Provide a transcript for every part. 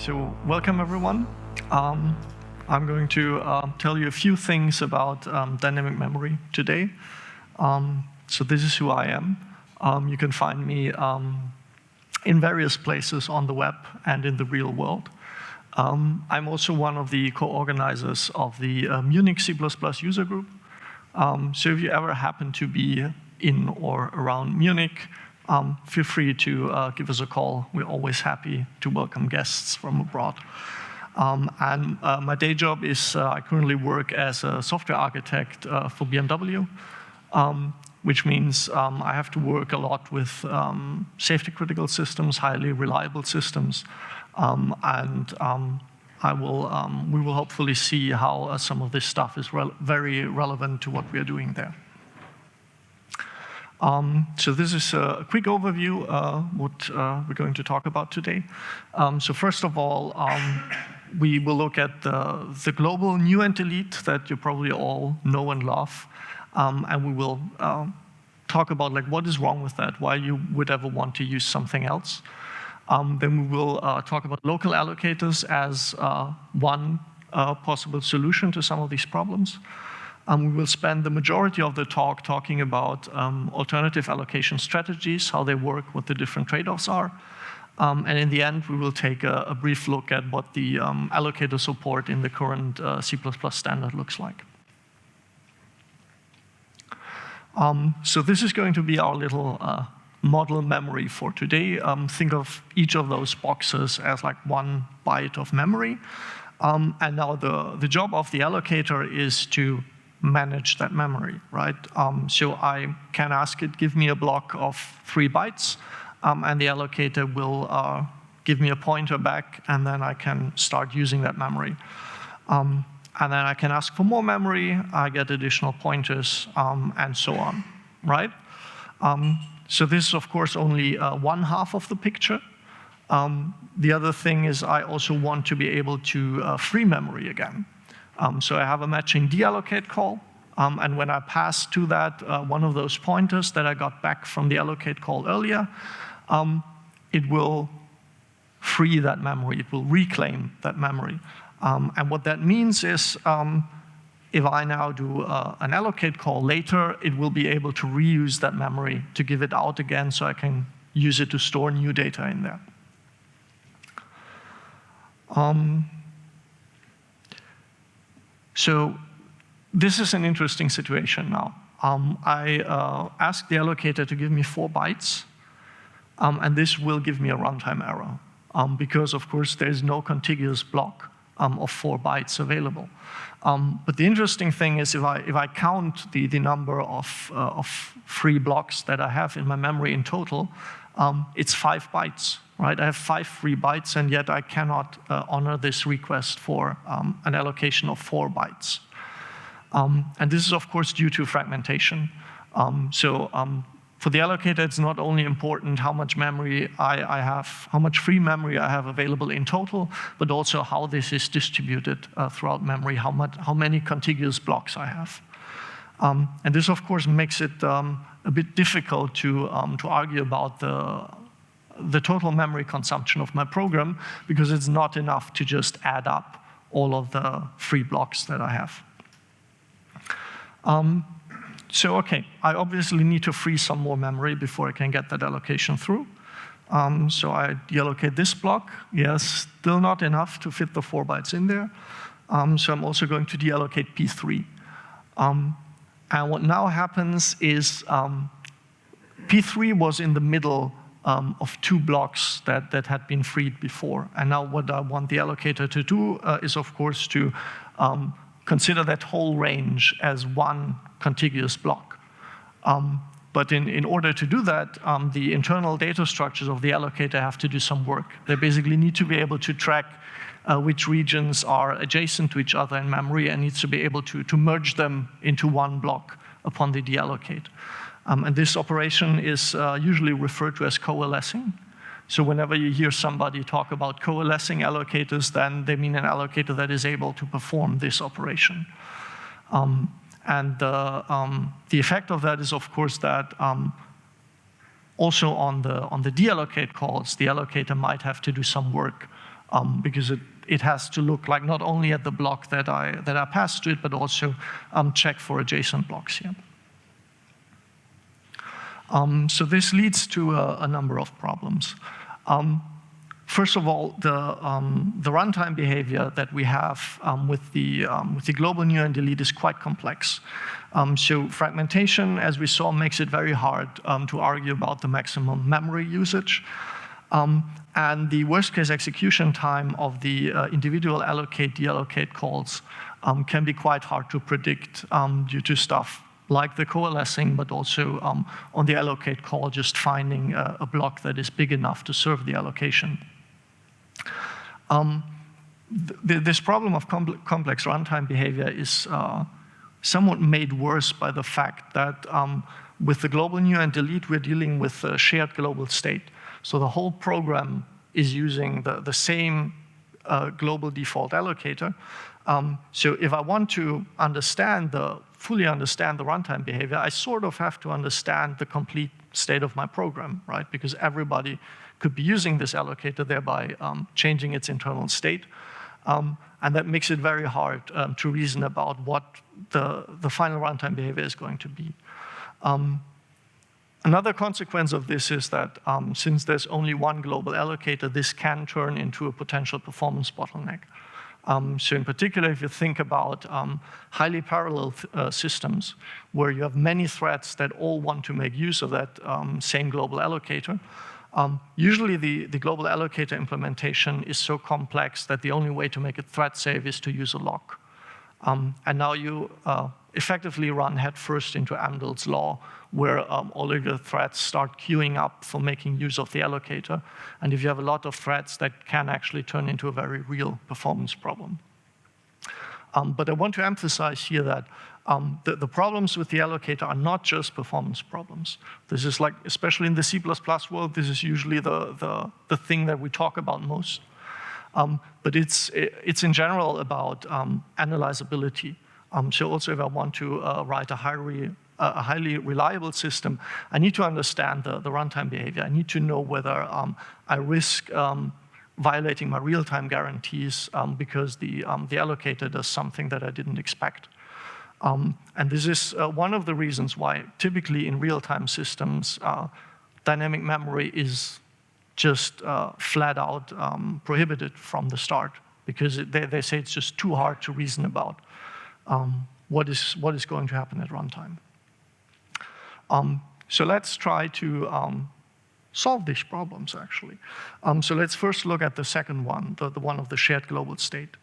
So welcome everyone. I'm going to tell you a few things about dynamic memory today. So this is who I am. You can find me in various places on the web and in the real world. I'm also one of the co-organizers of the Munich C++ user group. So if you ever happen to be in or around Munich, feel free to give us a call. We're always happy to welcome guests from abroad. And my day job is I currently work as a software architect for BMW, which means I have to work a lot with safety critical systems, highly reliable systems, and we will hopefully see how some of this stuff is very relevant to what we are doing there. So this is a quick overview what we're going to talk about today. So first of all, we will look at the global new and delete that you probably all know and love, and we will talk about like what is wrong with that, why you would ever want to use something else. Then we will talk about local allocators as one possible solution to some of these problems. We will spend the majority of the talk talking about alternative allocation strategies, how they work, what the different trade-offs are. And in the end, we will take a brief look at what the allocator support in the current C++ standard looks like. So this is going to be our little model memory for today. Think of each of those boxes as like 1 byte of memory. And now the job of the allocator is to manage that memory, right? So I can ask it, give me a block of 3 bytes, and the allocator will give me a pointer back, and then I can start using that memory. And then I can ask for more memory, I get additional pointers, and so on, right? So this is, of course, only one half of the picture. The other thing is I also want to be able to free memory again. So I have a matching deallocate call, and when I pass to that one of those pointers that I got back from the allocate call earlier, it will free that memory, it will reclaim that memory. And what that means is if I now do an allocate call later, it will be able to reuse that memory to give it out again so I can use it to store new data in there. So this is an interesting situation now. I asked the allocator to give me 4 bytes, and this will give me a runtime error because, of course, there's no contiguous block of 4 bytes available. But the interesting thing is if I count the number of free blocks that I have in my memory in total, it's 5 bytes. Right? I have 5 free bytes, and yet I cannot honor this request for an allocation of 4 bytes. And this is, of course, due to fragmentation. For the allocator, it's not only important how much memory I have, how much free memory I have available in total, but also how this is distributed throughout memory, how many contiguous blocks I have. And this, of course, makes it a bit difficult to argue about the total memory consumption of my program, because it's not enough to just add up all of the free blocks that I have. So okay, I obviously need to free some more memory before I can get that allocation through. So I deallocate this block. Yes, still not enough to fit the 4 bytes in there. So I'm also going to deallocate P3. And what now happens is P3 was in the middle of 2 blocks that had been freed before. And now what I want the allocator to do is, of course, to consider that whole range as one contiguous block. But in order to do that, the internal data structures of the allocator have to do some work. They basically need to be able to track which regions are adjacent to each other in memory, and needs to be able to merge them into one block upon the deallocate. And this operation is usually referred to as coalescing. So whenever you hear somebody talk about coalescing allocators, then they mean an allocator that is able to perform this operation. And the effect of that is, of course, that also on the deallocate calls, the allocator might have to do some work because it has to look like not only at the block that I passed to it, but also check for adjacent blocks here. So this leads to a number of problems. First of all, the runtime behavior that we have with the global new and delete is quite complex. So fragmentation, as we saw, makes it very hard to argue about the maximum memory usage. And the worst case execution time of the individual allocate, deallocate calls can be quite hard to predict due to stuff like the coalescing, but also on the allocate call, just finding a block that is big enough to serve the allocation. This problem of complex runtime behavior is somewhat made worse by the fact that with the global new and delete, we're dealing with a shared global state. So the whole program is using the same global default allocator. So if I want to fully understand the runtime behavior, I sort of have to understand the complete state of my program, right? Because everybody could be using this allocator, thereby changing its internal state. And that makes it very hard to reason about what the final runtime behavior is going to be. Another consequence of this is that since there's only one global allocator, this can turn into a potential performance bottleneck. So in particular, if you think about highly parallel systems where you have many threads that all want to make use of that same global allocator, usually the global allocator implementation is so complex that the only way to make it thread safe is to use a lock. And now you effectively run headfirst into Amdahl's law, where all of your threads start queuing up for making use of the allocator. And if you have a lot of threads, that can actually turn into a very real performance problem. But I want to emphasize here that the problems with the allocator are not just performance problems. This is like, especially in the C++ world, this is usually the thing that we talk about most. But it's in general about analyzability. So also if I want to write a highly reliable system, I need to understand the runtime behavior. I need to know whether I risk violating my real-time guarantees because the allocator does something that I didn't expect. And this is one of the reasons why typically in real-time systems, dynamic memory is just flat out prohibited from the start, because they say it's just too hard to reason about what is going to happen at runtime. So let's try to solve these problems, actually. So let's first look at the second one, the one of the shared global state.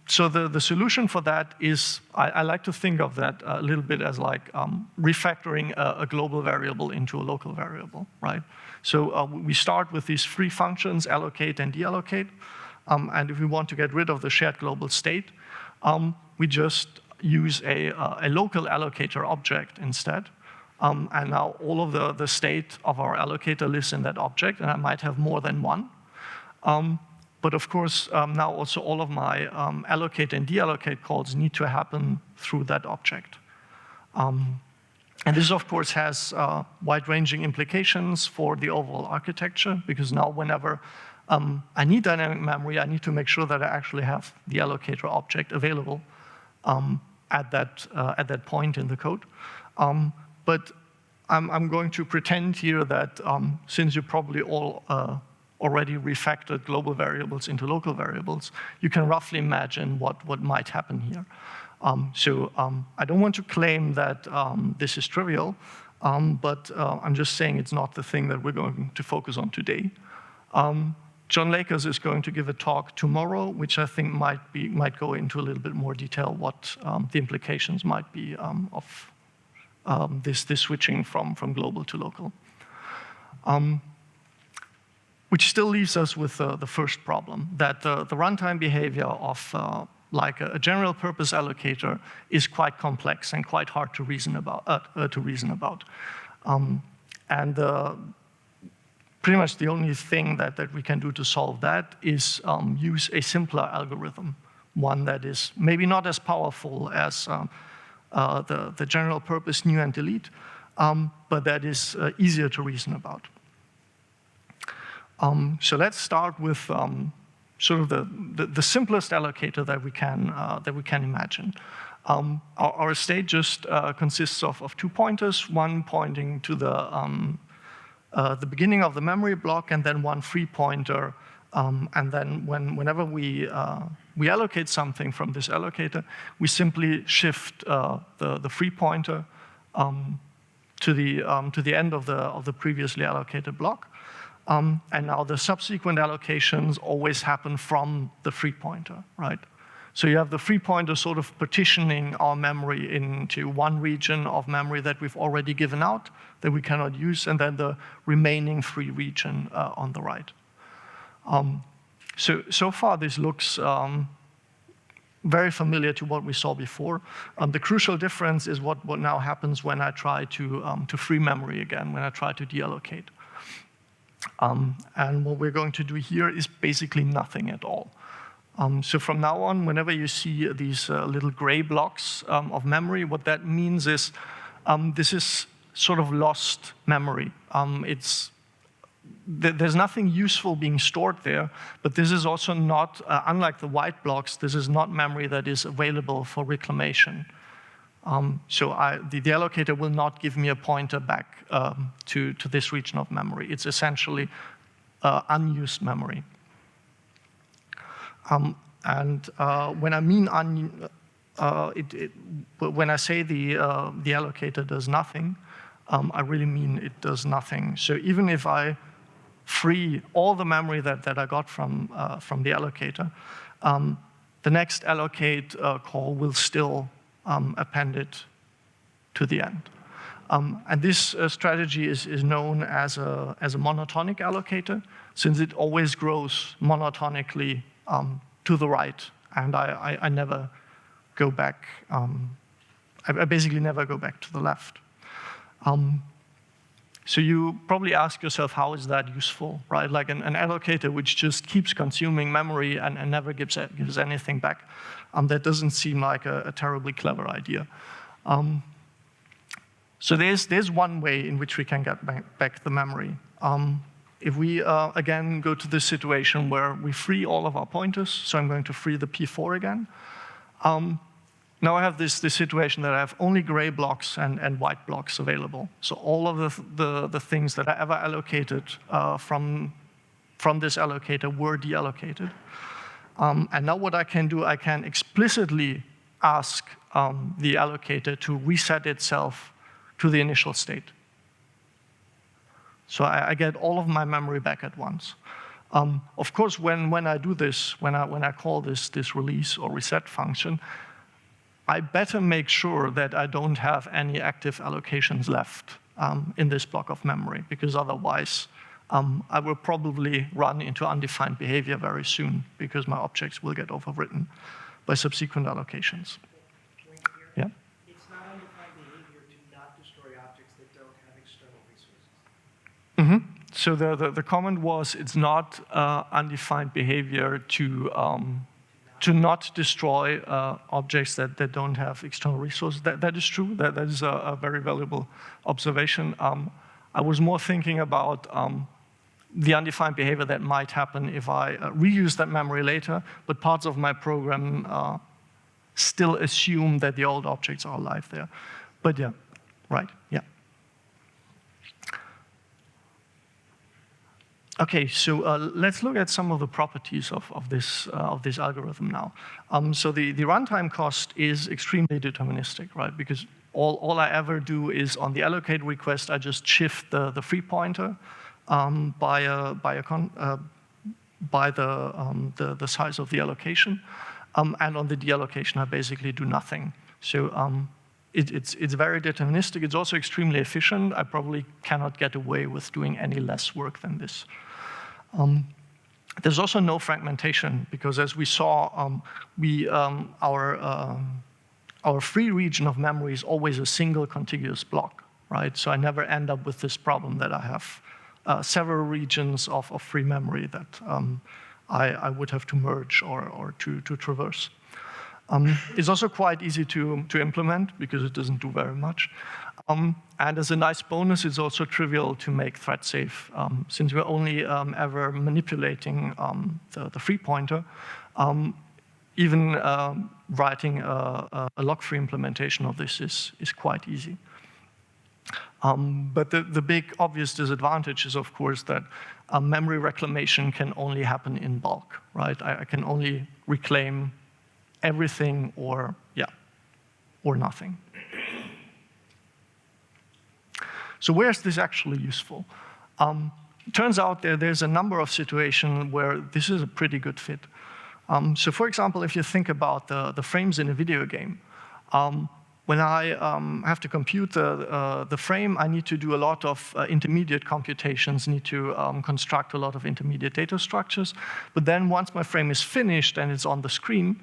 So the solution for that is, I like to think of that a little bit as like refactoring a global variable into a local variable, right? So we start with these three functions, allocate and deallocate. And if we want to get rid of the shared global state, we just use a local allocator object instead. And now all of the state of our allocator lives in that object, and I might have more than one. But of course, now also all of my allocate and deallocate calls need to happen through that object. And this, of course, has wide-ranging implications for the overall architecture, because now whenever I need dynamic memory, I need to make sure that I actually have the allocator object available at that point in the code. But I'm going to pretend here that since you probably all already refactored global variables into local variables, you can roughly imagine what might happen here. So I don't want to claim that this is trivial, but I'm just saying it's not the thing that we're going to focus on today. John Lakers is going to give a talk tomorrow, which I think might go into a little bit more detail what the implications might be of this switching from global to local. Which still leaves us with the first problem, that the runtime behavior of like a general purpose allocator is quite complex and quite hard to reason about. And pretty much the only thing that we can do to solve that is use a simpler algorithm, one that is maybe not as powerful as the general purpose new and delete, but that is easier to reason about. So let's start with sort of the simplest allocator that we can imagine. Our state just consists of 2 pointers, one pointing to the beginning of the memory block, and then one free pointer. And then whenever we allocate something from this allocator, we simply shift the free pointer to the end of the previously allocated block. And now the subsequent allocations always happen from the free pointer, right? So you have the free pointer sort of partitioning our memory into one region of memory that we've already given out, that we cannot use, and then the remaining free region on the right. So far this looks very familiar to what we saw before. The crucial difference is what now happens when I try to free memory again, when I try to deallocate. And what we're going to do here is basically nothing at all. So from now on, whenever you see these little gray blocks of memory, what that means is this is sort of lost memory. There's nothing useful being stored there, but this is also not, unlike the white blocks, this is not memory that is available for reclamation. So the allocator will not give me a pointer back to this region of memory. It's essentially unused memory. And when I mean when I say the allocator does nothing, I really mean it does nothing. So even if I free all the memory that I got from the allocator, the next allocate call will still append it to the end. And this strategy is known as a monotonic allocator, since it always grows monotonically to the right, and I never go back. I basically never go back to the left. So you probably ask yourself, how is that useful, right? Like an allocator which just keeps consuming memory and never gives anything back. That doesn't seem like a terribly clever idea. So there's one way in which we can get back the memory. If we, again, go to this situation where we free all of our pointers, so I'm going to free the P4 again. Now I have this situation that I have only gray blocks and white blocks available. So all of the things that I ever allocated from this allocator were deallocated. And now what I can do, I can explicitly ask the allocator to reset itself to the initial state. So I get all of my memory back at once. Of course, when I do this, when I call this release or reset function, I better make sure that I don't have any active allocations left in this block of memory, because otherwise I will probably run into undefined behavior very soon, because my objects will get overwritten by subsequent allocations. Yeah? It's not undefined behavior to not destroy objects that don't have external resources. Mm-hmm. So the comment was, it's not undefined behavior to not destroy objects that don't have external resources. That is true. That is a very valuable observation. I was more thinking about the undefined behavior that might happen if I reuse that memory later, but parts of my program still assume that the old objects are alive there. But yeah, right, yeah. Okay, so let's look at some of the properties of this algorithm now. So the runtime cost is extremely deterministic, right? Because all I ever do is on the allocate request, I just shift the free pointer by the size of the allocation, and on the deallocation, I basically do nothing. So it's very deterministic. It's also extremely efficient. I probably cannot get away with doing any less work than this. There's also no fragmentation, because as we saw, our free region of memory is always a single contiguous block, right? So I never end up with this problem that I have several regions of free memory that I would have to merge or to traverse. It's also quite easy to implement because it doesn't do very much. And as a nice bonus, it's also trivial to make thread safe. Since we're only ever manipulating the free pointer, even writing a lock-free implementation of this is quite easy. But the big obvious disadvantage is, of course, that memory reclamation can only happen in bulk, right? I can only reclaim everything or nothing. So where's this actually useful? Turns out there's a number of situations where this is a pretty good fit. So for example, if you think about the frames in a video game, when I have to compute the frame, I need to do a lot of intermediate computations, need to construct a lot of intermediate data structures. But then once my frame is finished and it's on the screen,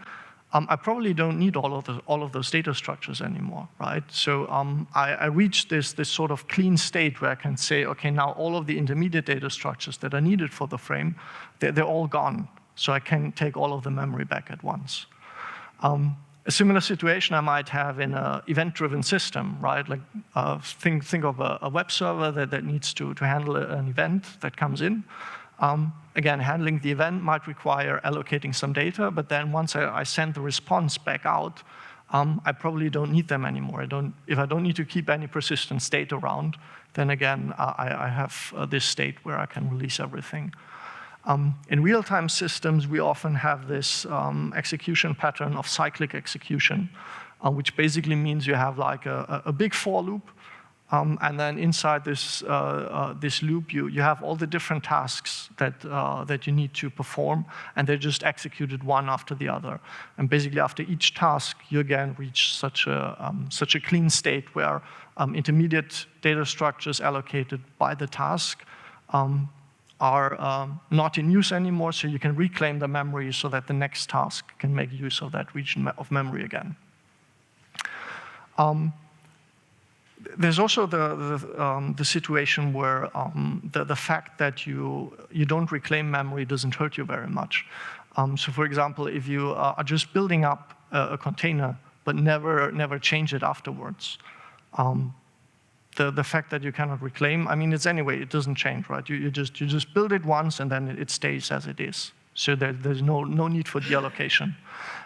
I probably don't need all of those data structures anymore, right? So I reach this sort of clean state where I can say, okay, now all of the intermediate data structures that are needed for the frame, they're all gone. So I can take all of the memory back at once. A similar situation I might have in an event-driven system, right? Like think of a web server that needs to handle an event that comes in. Again, handling the event might require allocating some data, but then once I send the response back out, I probably don't need them anymore. If I don't need to keep any persistent state around, then again, I have this state where I can release everything. In real-time systems, we often have this execution pattern of cyclic execution, which basically means you have like a big for loop, and then inside this loop, you have all the different tasks that you need to perform, and they're just executed one after the other. And basically, after each task, you again reach such a clean state where intermediate data structures allocated by the task are not in use anymore, so you can reclaim the memory so that the next task can make use of that region of memory again. There's also the situation where the fact that you don't reclaim memory doesn't hurt you very much. So for example, if you are just building up a container but never change it afterwards, the fact that you cannot reclaim, I mean, it doesn't change, right? You just build it once and then it stays as it is. So there's no need for deallocation.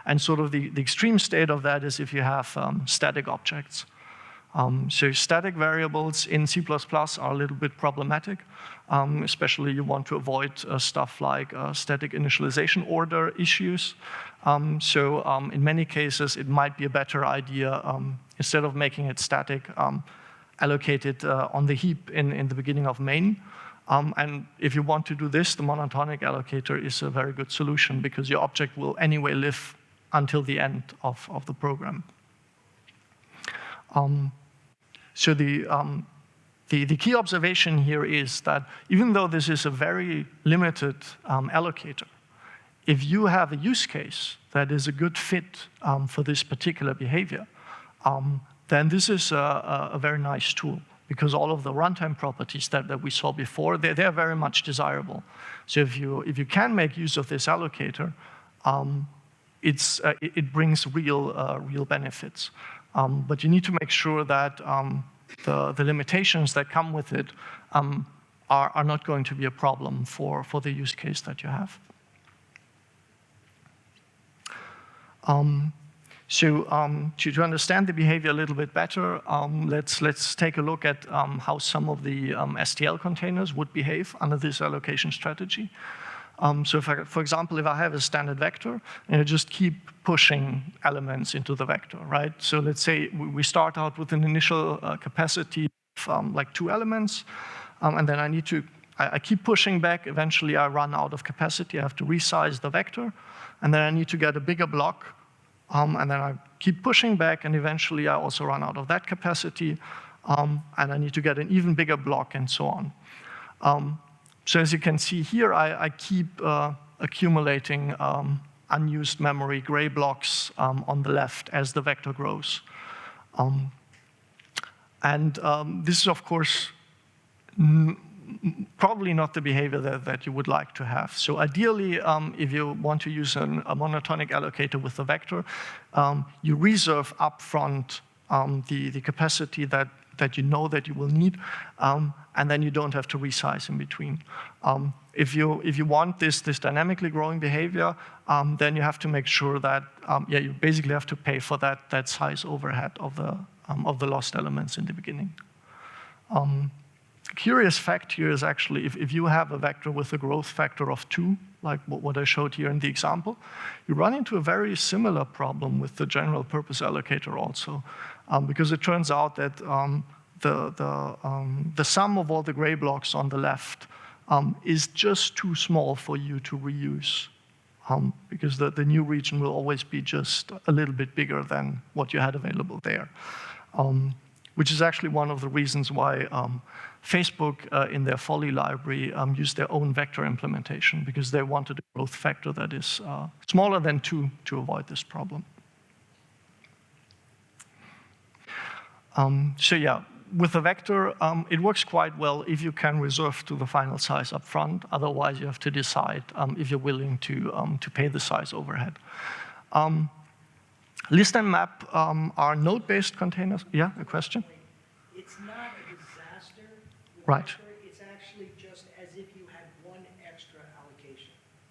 And sort of the extreme state of that is if you have static objects. So static variables in C++ are a little bit problematic, especially you want to avoid stuff like static initialization order issues. So in many cases, it might be a better idea, instead of making it static, allocate it on the heap in the beginning of main. And if you want to do this, the monotonic allocator is a very good solution because your object will anyway live until the end of the program. So the key observation here is that even though this is a very limited allocator, if you have a use case that is a good fit for this particular behavior, then this is a very nice tool because all of the runtime properties that we saw before, they're very much desirable. So if you can make use of this allocator, it brings real benefits. But you need to make sure that the limitations that come with it are not going to be a problem for the use case that you have. So to understand the behavior a little bit better, let's take a look at how some of the STL containers would behave under this allocation strategy. So for example, if I have a standard vector, and I just keep pushing elements into the vector, right? So let's say we start out with an initial capacity of like 2 elements, and then I keep pushing back. Eventually, I run out of capacity. I have to resize the vector, and then I need to get a bigger block, and then I keep pushing back, and eventually I also run out of that capacity, and I need to get an even bigger block, and so on. So as you can see here, I keep accumulating unused memory, gray blocks on the left as the vector grows. And this is, of course, probably not the behavior that you would like to have. So ideally, if you want to use a monotonic allocator with a vector, you reserve upfront the capacity that you know that you will need, and then you don't have to resize in between. If you want this dynamically growing behavior, then you have to make sure that you basically have to pay for that size overhead of the lost elements in the beginning. Curious fact here is actually if you have a vector with a growth factor of 2, like what I showed here in the example, you run into a very similar problem with the general purpose allocator also, because it turns out that the sum of all the gray blocks on the left is just too small for you to reuse, because the new region will always be just a little bit bigger than what you had available there. Which is actually one of the reasons why Facebook in their Folly library used their own vector implementation, because they wanted a growth factor that is smaller than 2 to avoid this problem. So yeah, with a vector, it works quite well if you can reserve to the final size up front. Otherwise, you have to decide if you're willing to pay the size overhead. List and map are node-based containers. Yeah, a question? It's not a disaster. Right. It's actually just as if you had one extra allocation.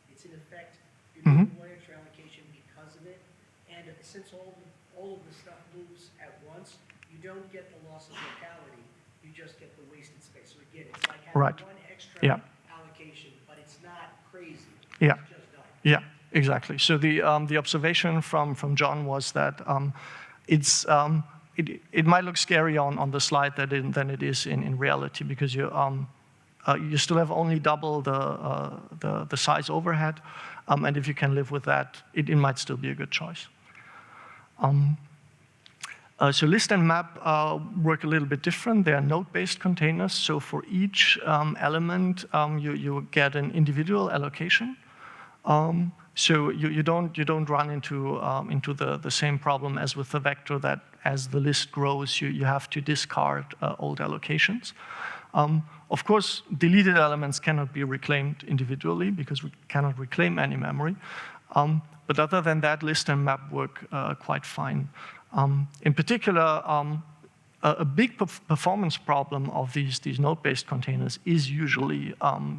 It's in effect, you're doing one extra allocation because of it. And since all of the stuff moves at once, you don't get the loss of locality. You just get the wasted space. So again, it's like having one extra allocation, but it's not crazy. Yeah. It's just done. Yeah. Exactly. So the observation from John was that it might look scarier on the slide than it is in reality, because you still have only double the size overhead, and if you can live with that, it might still be a good choice. So list and map work a little bit different. They are node-based containers. So for each element, you get an individual allocation. So you don't run into the same problem as with the vector, that as the list grows, you have to discard old allocations. Of course, deleted elements cannot be reclaimed individually because we cannot reclaim any memory. But other than that, list and map work quite fine. In particular, a big performance problem of these node-based containers is usually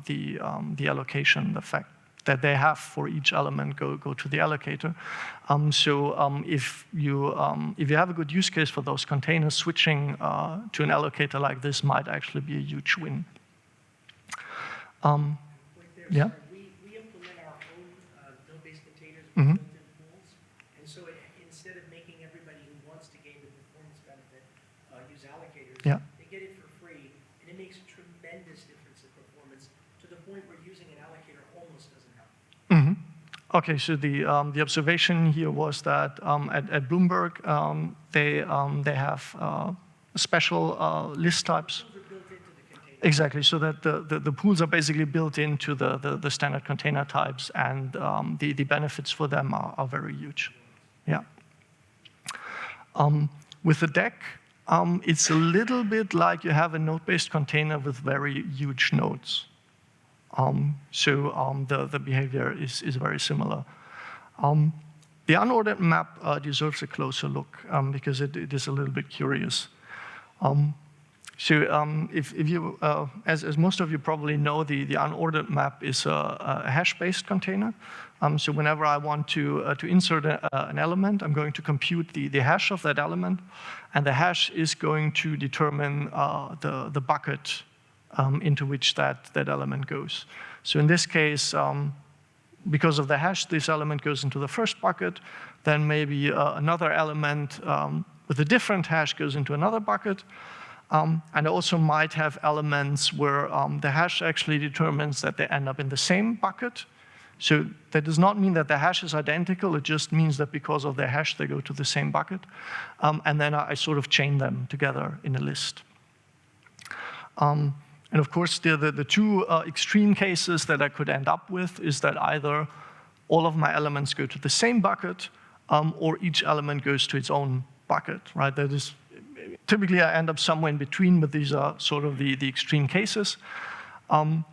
the allocation, the fact that they have for each element go to the allocator. So if you have a good use case for those containers, switching to an allocator like this might actually be a huge win. Yeah. We implement our own node-based containers with built-in pools, and so instead of making everybody who wants to gain the performance benefit use allocators, they get it for free, and it makes a tremendous difference in performance to the point where using an allocator almost doesn't help. Okay, so the observation here was that at Bloomberg they have special list types. Exactly, so that the pools are basically built into the standard container types, and the benefits for them are very huge. Yeah. With the deck, it's a little bit like you have a node-based container with very huge nodes. So the behavior is very similar. The unordered map deserves a closer look because it is a little bit curious. So if you, as most of you probably know, the unordered map is a hash-based container. So whenever I want to insert an element, I'm going to compute the hash of that element, and the hash is going to determine the bucket into which that element goes. So in this case, because of the hash, this element goes into the first bucket, then maybe another element with a different hash goes into another bucket. And I also might have elements where the hash actually determines that they end up in the same bucket. So that does not mean that the hash is identical, it just means that because of their hash, they go to the same bucket. And then I sort of chain them together in a list. And of course, the two extreme cases that I could end up with is that either all of my elements go to the same bucket, or each element goes to its own bucket, right? That is, typically I end up somewhere in between, but these are sort of the extreme cases. I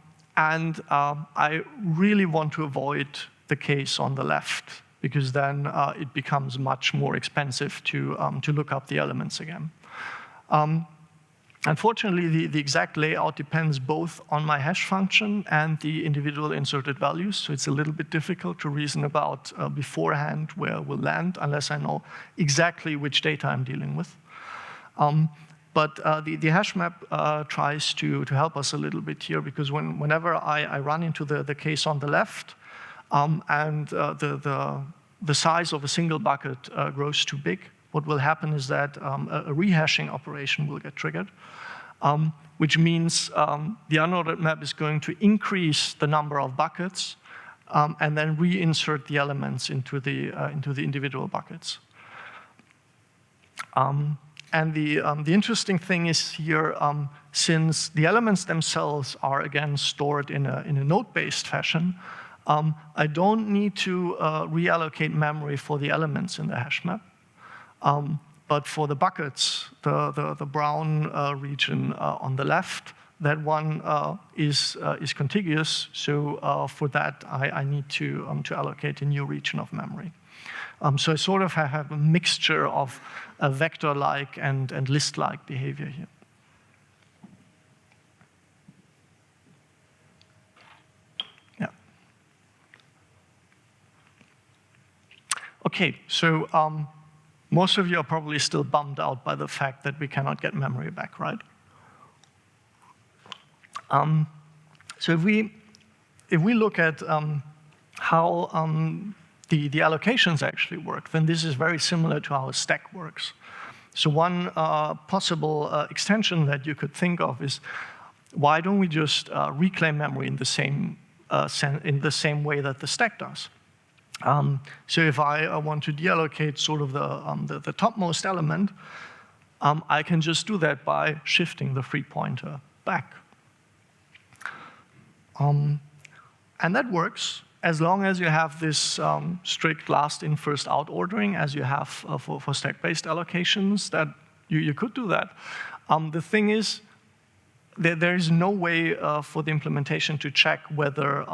really want to avoid the case on the left, because then it becomes much more expensive to look up the elements again. Unfortunately, the exact layout depends both on my hash function and the individual inserted values, so it's a little bit difficult to reason about beforehand where we'll land, unless I know exactly which data I'm dealing with. But the hash map tries to help us a little bit here, because whenever I run into the case on the left, and the size of a single bucket grows too big, what will happen is that a rehashing operation will get triggered, which means the unordered map is going to increase the number of buckets and then reinsert the elements into the individual buckets. And the interesting thing is here, since the elements themselves are again stored in a node-based fashion, I don't need to reallocate memory for the elements in the hash map. But for the buckets, the brown region on the left, that one is contiguous. So for that, I need to allocate a new region of memory. So I sort of have a mixture of a vector-like and list-like behavior here. Yeah. Okay, so most of you are probably still bummed out by the fact that we cannot get memory back, right? So if we look at how the allocations actually work, then this is very similar to how a stack works. So one possible extension that you could think of is, why don't we just reclaim memory in the same way that the stack does? So if I want to deallocate sort of the topmost element, I can just do that by shifting the free pointer back. And that works as long as you have this strict last in, first out ordering, as you have for stack-based allocations, that you could do that. The thing is, there is no way for the implementation to check whether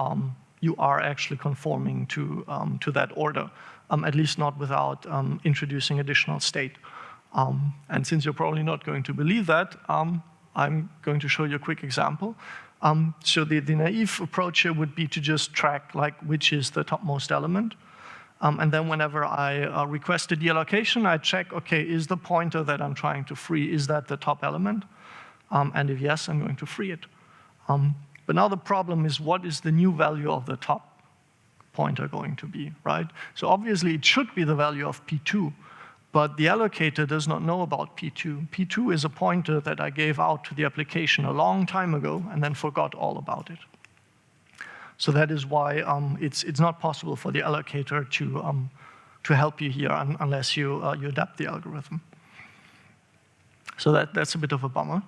you are actually conforming to that order, at least not without introducing additional state. And since you're probably not going to believe that, I'm going to show you a quick example. So the naive approach here would be to just track like which is the topmost element. And then whenever I request a deallocation, I check, okay, is the pointer that I'm trying to free, is that the top element? And if yes, I'm going to free it. But now the problem is, what is the new value of the top pointer going to be, right? So obviously it should be the value of P2, but the allocator does not know about P2. P2 is a pointer that I gave out to the application a long time ago and then forgot all about it. So that is why it's not possible for the allocator to help you here unless you adapt the algorithm. So that's a bit of a bummer.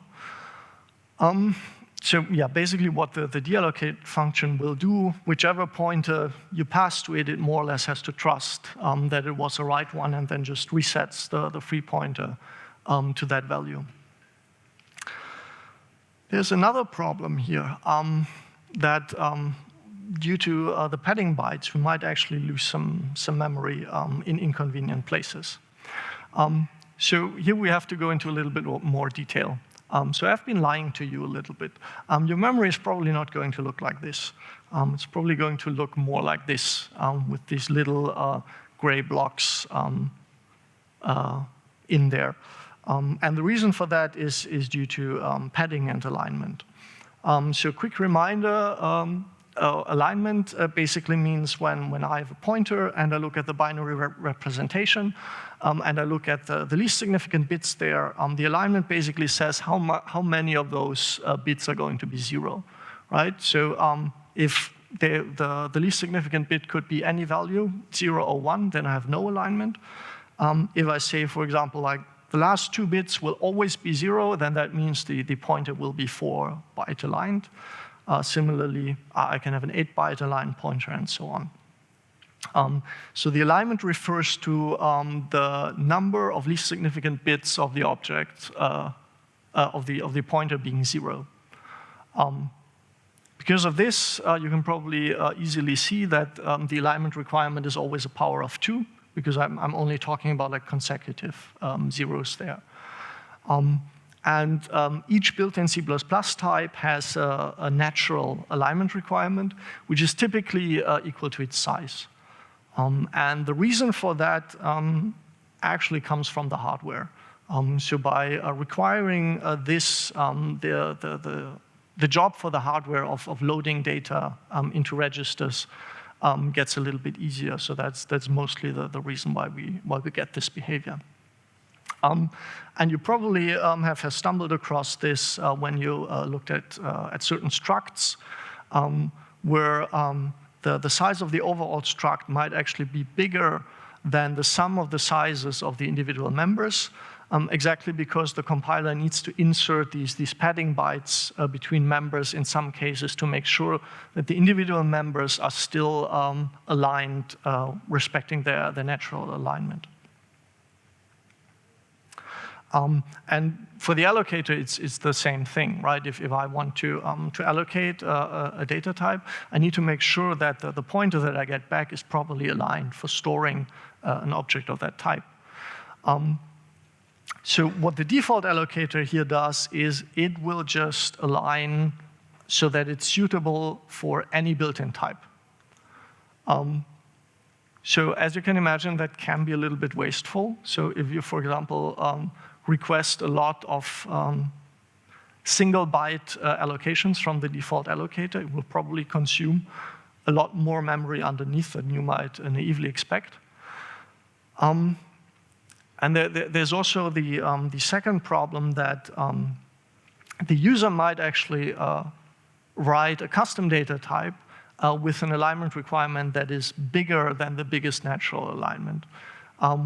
So yeah, basically what the deallocate function will do, whichever pointer you pass to it, it more or less has to trust that it was the right one and then just resets the free pointer to that value. There's another problem here that due to the padding bytes, we might actually lose some memory in inconvenient places. So here we have to go into a little bit more detail. So I've been lying to you a little bit. Your memory is probably not going to look like this. It's probably going to look more like this, with these little gray blocks in there. And the reason for that is due to padding and alignment. So quick reminder, alignment basically means when I have a pointer and I look at the binary representation, and I look at the least significant bits there, the alignment basically says how many of those bits are going to be 0, right? So if the least significant bit could be any value, 0 or 1, then I have no alignment. If I say, for example, like the last 2 bits will always be 0, then that means the pointer will be 4-byte aligned. Similarly, I can have an 8-byte aligned pointer and so on. So the alignment refers to the number of least significant bits of the object, of the pointer being 0. Because of this, you can probably easily see that the alignment requirement is always a power of 2, because I'm only talking about like consecutive zeros there. Each built-in C++ type has a natural alignment requirement, which is typically equal to its size. And the reason for that actually comes from the hardware. So by requiring this, the job for the hardware of loading data into registers gets a little bit easier. So that's mostly the reason why we get this behavior. And you probably have stumbled across this when you looked at certain structs, where the size of the overall struct might actually be bigger than the sum of the sizes of the individual members, exactly because the compiler needs to insert these padding bytes between members in some cases to make sure that the individual members are still aligned, respecting their natural alignment. And for the allocator, it's the same thing, right? If I want to allocate a data type, I need to make sure that the pointer that I get back is properly aligned for storing an object of that type. So what the default allocator here does is it will just align so that it's suitable for any built-in type. So as you can imagine, that can be a little bit wasteful. So if you, for example, request a lot of single byte allocations from the default allocator, it will probably consume a lot more memory underneath than you might naively expect. And there's also the second problem that the user might actually write a custom data type with an alignment requirement that is bigger than the biggest natural alignment,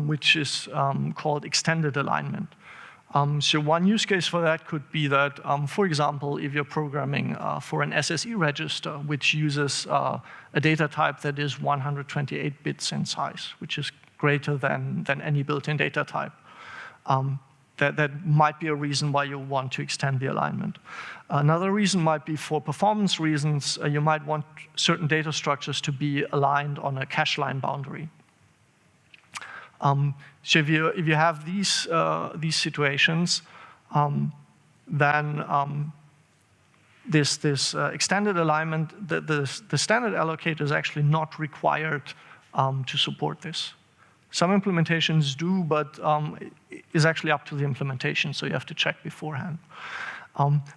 which is called extended alignment. So one use case for that could be that, for example, if you're programming for an SSE register, which uses a data type that is 128 bits in size, which is greater than any built-in data type. That might be a reason why you want to extend the alignment. Another reason might be for performance reasons. You might want certain data structures to be aligned on a cache line boundary. So if you have these situations, then this extended alignment, the standard allocator is actually not required to support this. Some implementations do, but it's actually up to the implementation, so you have to check beforehand.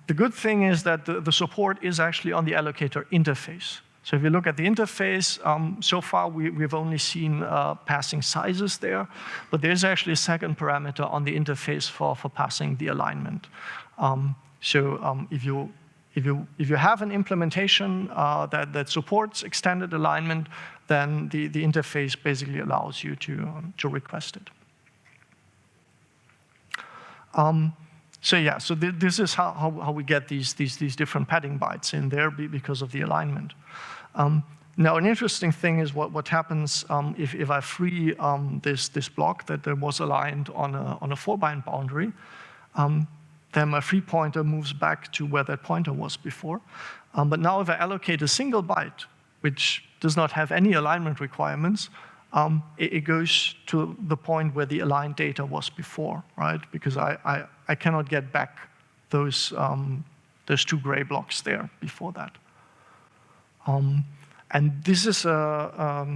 The good thing is that the support is actually on the allocator interface. So if you look at the interface, so far we've only seen passing sizes there, but there's actually a second parameter on the interface for passing the alignment. So if you have an implementation that supports extended alignment, then the interface basically allows you to request it. So yeah, so this is how we get these different padding bytes in there because of the alignment. Now, an interesting thing is what happens if I free this block that was aligned on a 4-byte boundary. Then my free pointer moves back to where that pointer was before. But now if I allocate a single byte, which does not have any alignment requirements, it goes to the point where the aligned data was before, right? Because I cannot get back those 2 gray blocks there before that. And this is a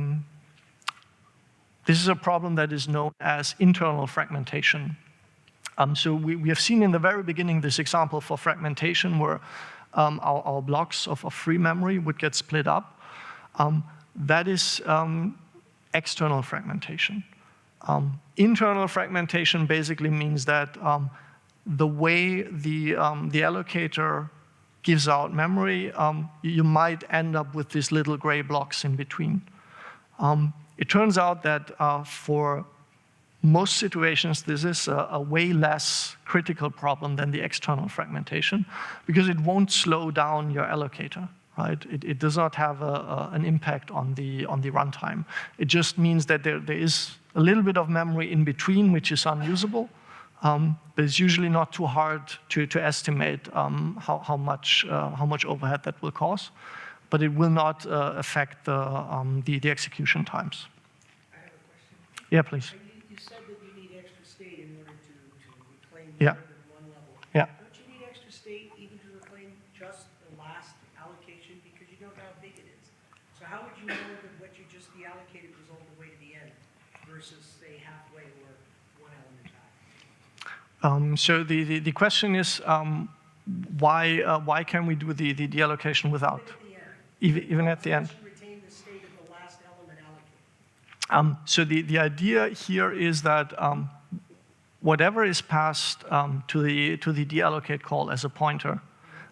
problem that is known as internal fragmentation. So we have seen in the very beginning this example for fragmentation where our blocks of free memory would get split up. That is external fragmentation. Internal fragmentation basically means that the way the allocator gives out memory, you might end up with these little gray blocks in between. It turns out that for most situations, this is a way less critical problem than the external fragmentation because it won't slow down your allocator, right? It does not have an impact on the runtime. It just means that there is a little bit of memory in between which is unusable, but it's usually not too hard to estimate how much overhead that will cause. But it will not affect the execution times. I have a question. Yeah, please. You said that you need extra state in order to reclaim Yeah. more than one level. Yeah. Don't you need extra state even to reclaim just the last allocation because you don't know how big it is? So how would you know that what you just deallocated was all the way to the end versus, say, halfway or one element back? So the question is why can we do the deallocation without? Even at the end. You retain the state of the last element allocated. So the idea here is that whatever is passed to the deallocate call as a pointer,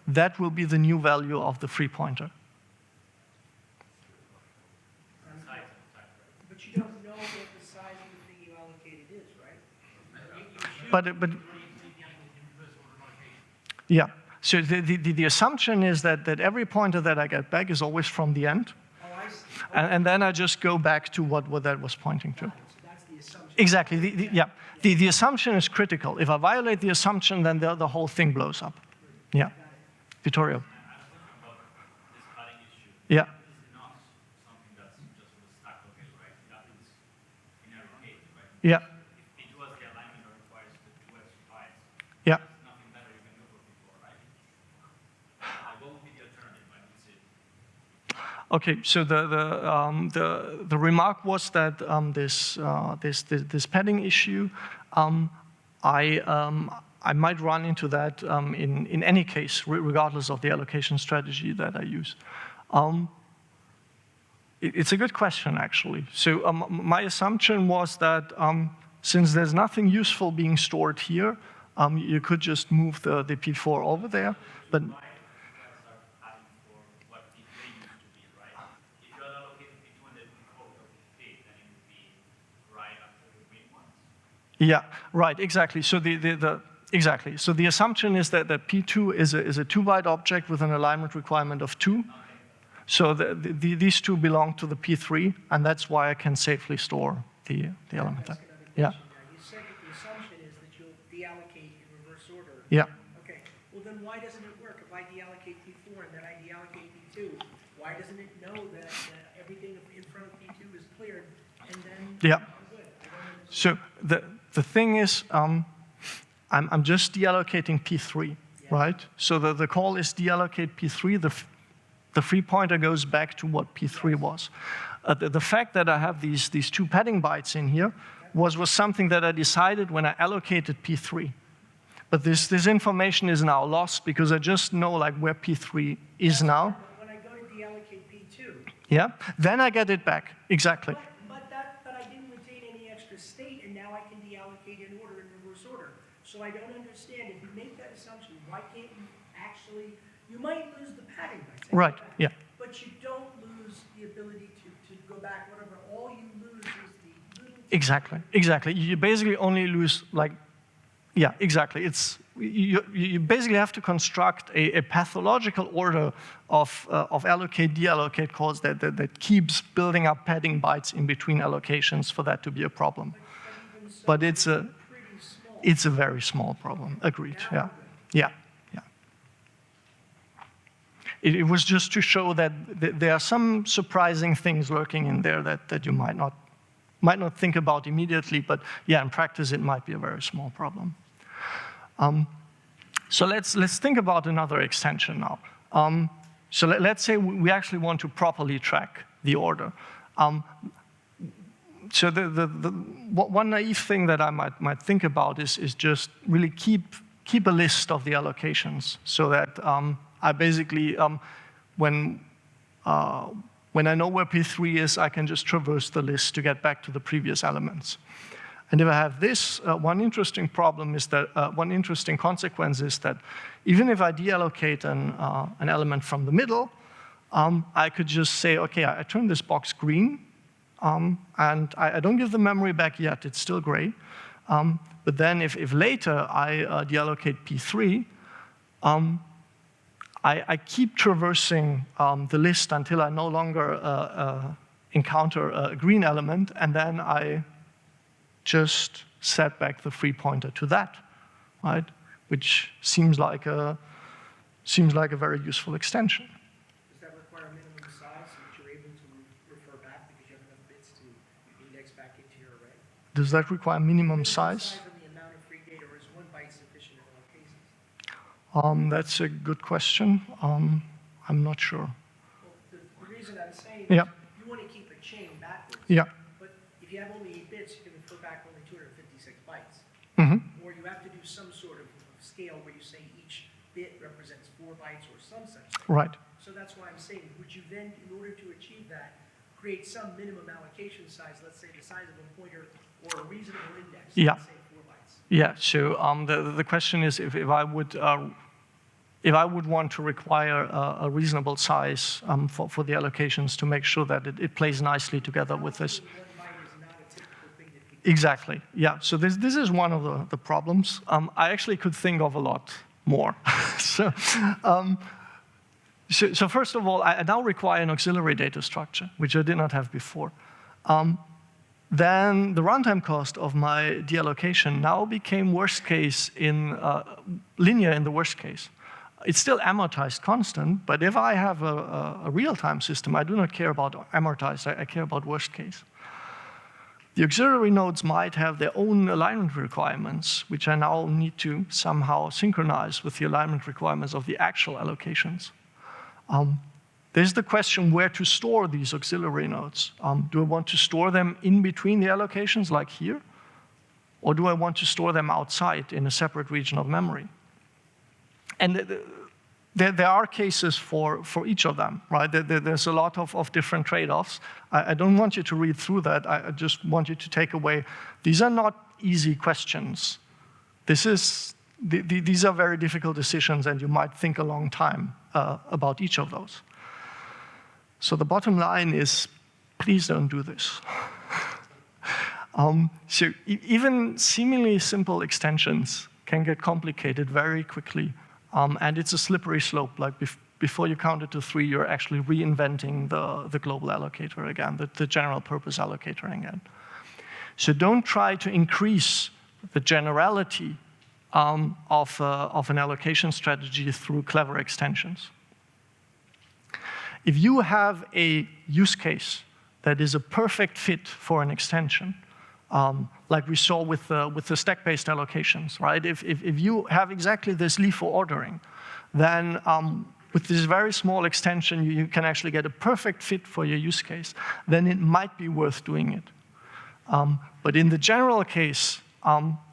that will be the new value of the free pointer. But you don't know what the size of the thing you allocated is, right? But yeah. So the assumption is that every pointer that I get back is always from the end. Oh, I see. And then I just go back to what that was pointing to. So that's the assumption. Exactly. The assumption is critical. If I violate the assumption, then the whole thing blows up. Yeah. Vittorio. Yeah. Yeah. Yeah. Okay, so the remark was that this padding issue, I might run into that in any case, regardless of the allocation strategy that I use. It's a good question, actually. So my assumption was that since there's nothing useful being stored here, you could just move the P4 over there, but. Yeah, right, exactly. So exactly. So the assumption is that P2 is a 2-byte object with an alignment requirement of 2. So these two belong to the P3, and that's why I can safely store the element there. Yeah. You said that the assumption is that you'll deallocate in reverse order. Yeah. Okay. Well, then why doesn't it work? If I deallocate P4 and then I deallocate P2, why doesn't it know that everything in front of P2 is cleared and then Yeah. I'm good? So the thing is, I'm just deallocating P3, right? So the call is deallocate P3. The free pointer goes back to what P3 was. The fact that I have these 2 padding bytes in here was something that I decided when I allocated P3. But this information is now lost because I just know like where P3 is now. When I go to deallocate P2. Yeah, then I get it back, exactly. But I didn't retain any extra state, and now I can deallocate in order, in reverse order. So I don't understand. If you make that assumption, why can't you actually, you might lose the padding bytes. Right, yeah. But you don't lose the ability to go back, whatever. All you lose is the little. Exactly. You basically only lose like, yeah, exactly. You basically have to construct a pathological order of allocate, deallocate calls that keeps building up padding bytes in between allocations for that to be a problem. But it's a very small problem. Agreed. Yeah. Yeah. Yeah. It was just to show that there are some surprising things lurking in there that you might not think about immediately, but yeah, in practice it might be a very small problem. So let's think about another extension now. So let's say we actually want to properly track the order. So one naive thing that I might think about is just really keep a list of the allocations so that I basically, when I know where P3 is, I can just traverse the list to get back to the previous elements. And if I have this, one interesting problem is that, one interesting consequence is that even if I deallocate an element from the middle, I could just say, okay, I turn this box green, and I don't give the memory back yet, it's still gray. But then if later I deallocate P3, I keep traversing the list until I no longer encounter a green element, and then I just set back the free pointer to that, right? Which seems like a very useful extension. Does that require a minimum size so that you're able to refer back because you have enough bits to index back into your array? Does that require minimum size? And the amount of free data, or is 1 byte sufficient in all cases? That's a good question. I'm not sure. Well, the reason I'm saying Yeah. is you want to keep a chain backwards. Yeah. But if you have only 8 bits, you can refer back only 256 bytes. Mm-hmm. Or you have to do some sort of scale where you say each bit represents 4 bytes or some such thing. Right. So that's why I'm saying, would you then, in order to achieve that, create some minimum allocation size, let's say the size of a pointer or a reasonable index, Yeah. let's say 4 bytes? Yeah. So the question is if I would want to require a reasonable size for the allocations to make sure that it plays nicely together with this. 1 byte is not a typical thing that people Exactly. Yeah. So this is one of the problems. I actually could think of a lot more. So first of all, I now require an auxiliary data structure, which I did not have before. Then the runtime cost of my deallocation now became worst case in linear in the worst case. It's still amortized constant, but if I have a real-time system, I do not care about amortized, I care about worst case. The auxiliary nodes might have their own alignment requirements, which I now need to somehow synchronize with the alignment requirements of the actual allocations. There's the question where to store these auxiliary nodes. Do I want to store them in between the allocations, like here? Or do I want to store them outside in a separate region of memory? And there are cases for each of them, right? There's a lot of different trade-offs. I don't want you to read through that. I just want you to take away, these are not easy questions. These are very difficult decisions, and you might think a long time about each of those. So the bottom line is, please don't do this. So even seemingly simple extensions can get complicated very quickly. And it's a slippery slope. Like before you count it to 3, you're actually reinventing the global allocator again, the general purpose allocator again. So don't try to increase the generality of an allocation strategy through clever extensions. If you have a use case that is a perfect fit for an extension, like we saw with the stack-based allocations, right? If you have exactly this LIFO ordering, then with this very small extension, you can actually get a perfect fit for your use case. Then it might be worth doing it. But in the general case,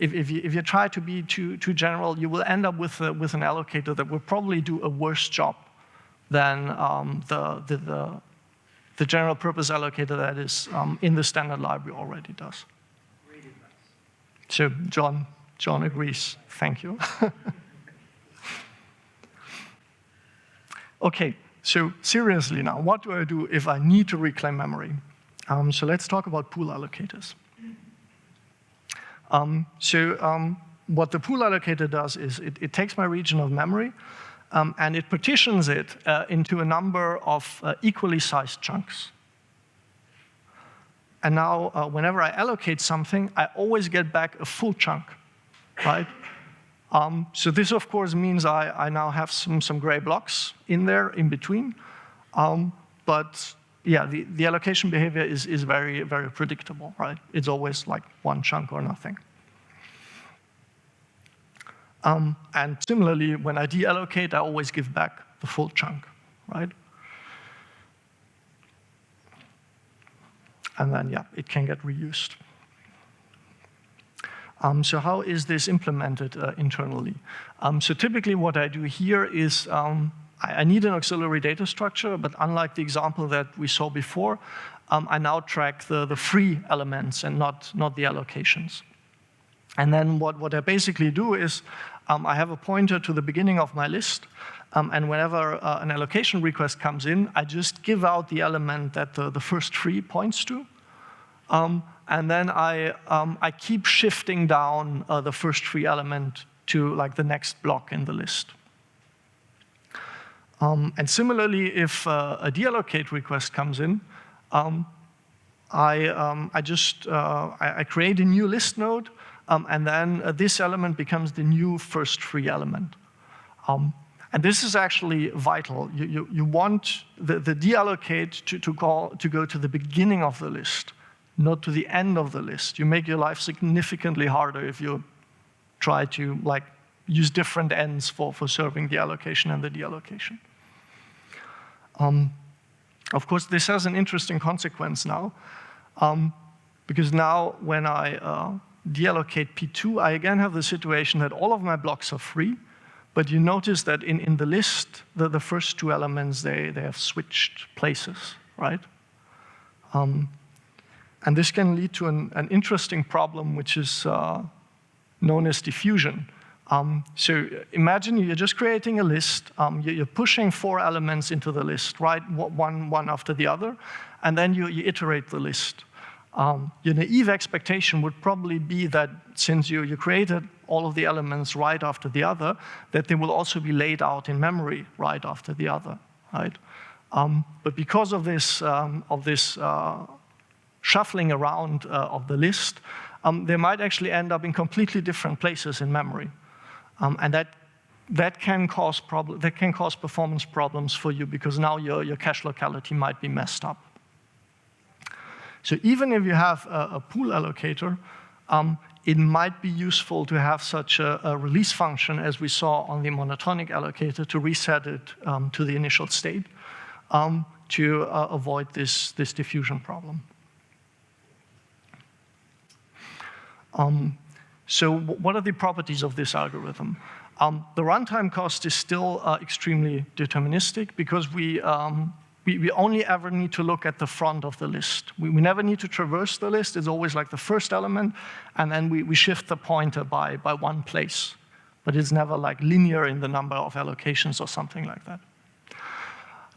if you try to be too general, you will end up with an allocator that will probably do a worse job than the general purpose allocator that is in the standard library already does. So John agrees. Thank you. Okay, so seriously now, what do I do if I need to reclaim memory? So let's talk about pool allocators. What the pool allocator does is it takes my region of memory and it partitions it into a number of equally sized chunks. And now, whenever I allocate something, I always get back a full chunk, right? So this, of course, means I now have some gray blocks in there, in between. But yeah, the allocation behavior is very, very predictable, right? It's always like one chunk or nothing. And similarly, when I deallocate, I always give back the full chunk, right? And then, yeah, it can get reused. So how is this implemented internally? So typically what I do here is I need an auxiliary data structure, but unlike the example that we saw before, I now track the free elements and not the allocations. And then what I basically do is I have a pointer to the beginning of my list, and whenever an allocation request comes in, I just give out the element that the first free points to. And then I keep shifting down the first free element to like the next block in the list. And similarly, if a deallocate request comes in, I create a new list node, and then this element becomes the new first free element. And this is actually vital. You want the deallocate to go to the beginning of the list, not to the end of the list. You make your life significantly harder if you try to use different ends for serving the allocation and the deallocation. Of course, this has an interesting consequence now, because now when I deallocate P2, I again have the situation that all of my blocks are free, but you notice that in the list, the first two elements, they have switched places, right? And this can lead to an interesting problem, which is known as diffusion. So imagine you're just creating a list, you're pushing 4 elements into the list, right? One after the other, and then you iterate the list. Your naive expectation would probably be that since you created all of the elements right after the other, that they will also be laid out in memory right after the other, right? But because of this shuffling around of the list, they might actually end up in completely different places in memory. And that can cause performance problems for you because now your cache locality might be messed up. So even if you have a pool allocator, it might be useful to have such a release function as we saw on the monotonic allocator to reset it to the initial state to avoid this diffusion problem. So what are the properties of this algorithm? The runtime cost is still extremely deterministic because we only ever need to look at the front of the list. We never need to traverse the list. It's always like the first element, and then we shift the pointer by one place. But it's never like linear in the number of allocations or something like that.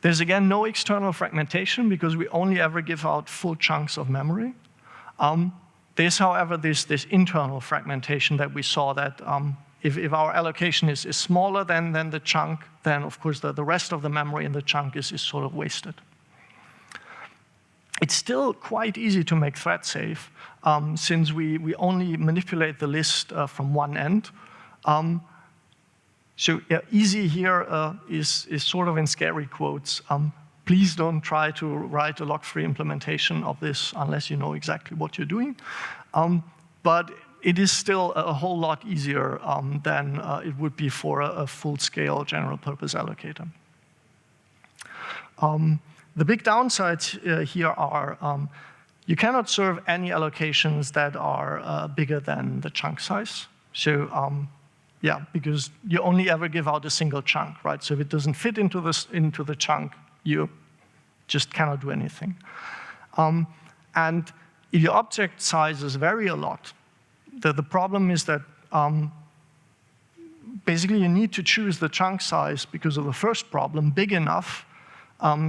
There's again no external fragmentation because we only ever give out full chunks of memory. There's, however, this internal fragmentation that we saw that if our allocation is smaller than the chunk, then of course the rest of the memory in the chunk is sort of wasted. It's still quite easy to make thread safe since we only manipulate the list from one end. So yeah, easy here is sort of in scary quotes. Please don't try to write a lock-free implementation of this unless you know exactly what you're doing. But it is still a whole lot easier than it would be for a full-scale general-purpose allocator. The big downsides here are you cannot serve any allocations that are bigger than the chunk size. So yeah, because you only ever give out a single chunk, right? So if it doesn't fit into the chunk, you just cannot do anything. And if your object sizes vary a lot, the problem is that basically you need to choose the chunk size because of the first problem big enough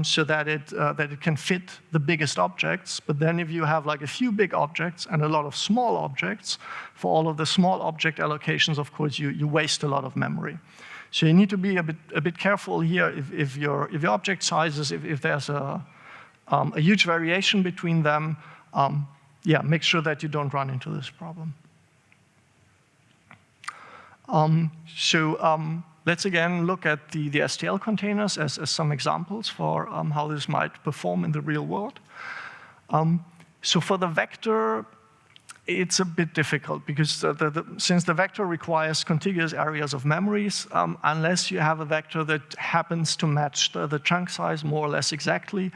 so that it can fit the biggest objects. But then if you have like a few big objects and a lot of small objects, for all of the small object allocations, of course, you waste a lot of memory. So you need to be a bit careful here if your object sizes, if there's a huge variation between them, yeah, make sure that you don't run into this problem. Let's again look at the STL containers as some examples for how this might perform in the real world. So for the vector, it's a bit difficult because since the vector requires contiguous areas of memories, unless you have a vector that happens to match the chunk size more or less exactly,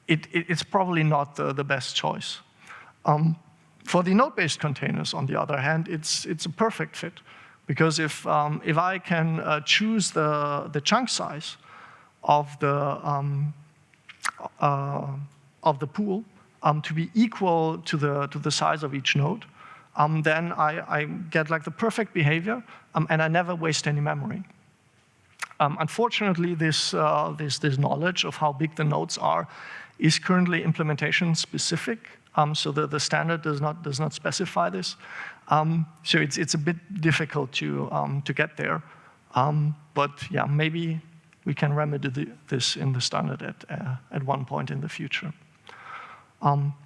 it's probably not the best choice. For the node-based containers, on the other hand, it's a perfect fit. Because if I can choose the chunk size of the pool to be equal to the size of each node, then I get like the perfect behavior, and I never waste any memory. Unfortunately, this knowledge of how big the nodes are is currently implementation specific. So the standard does not specify this. So it's a bit difficult to get there. But yeah, maybe we can remedy this in the standard at one point in the future.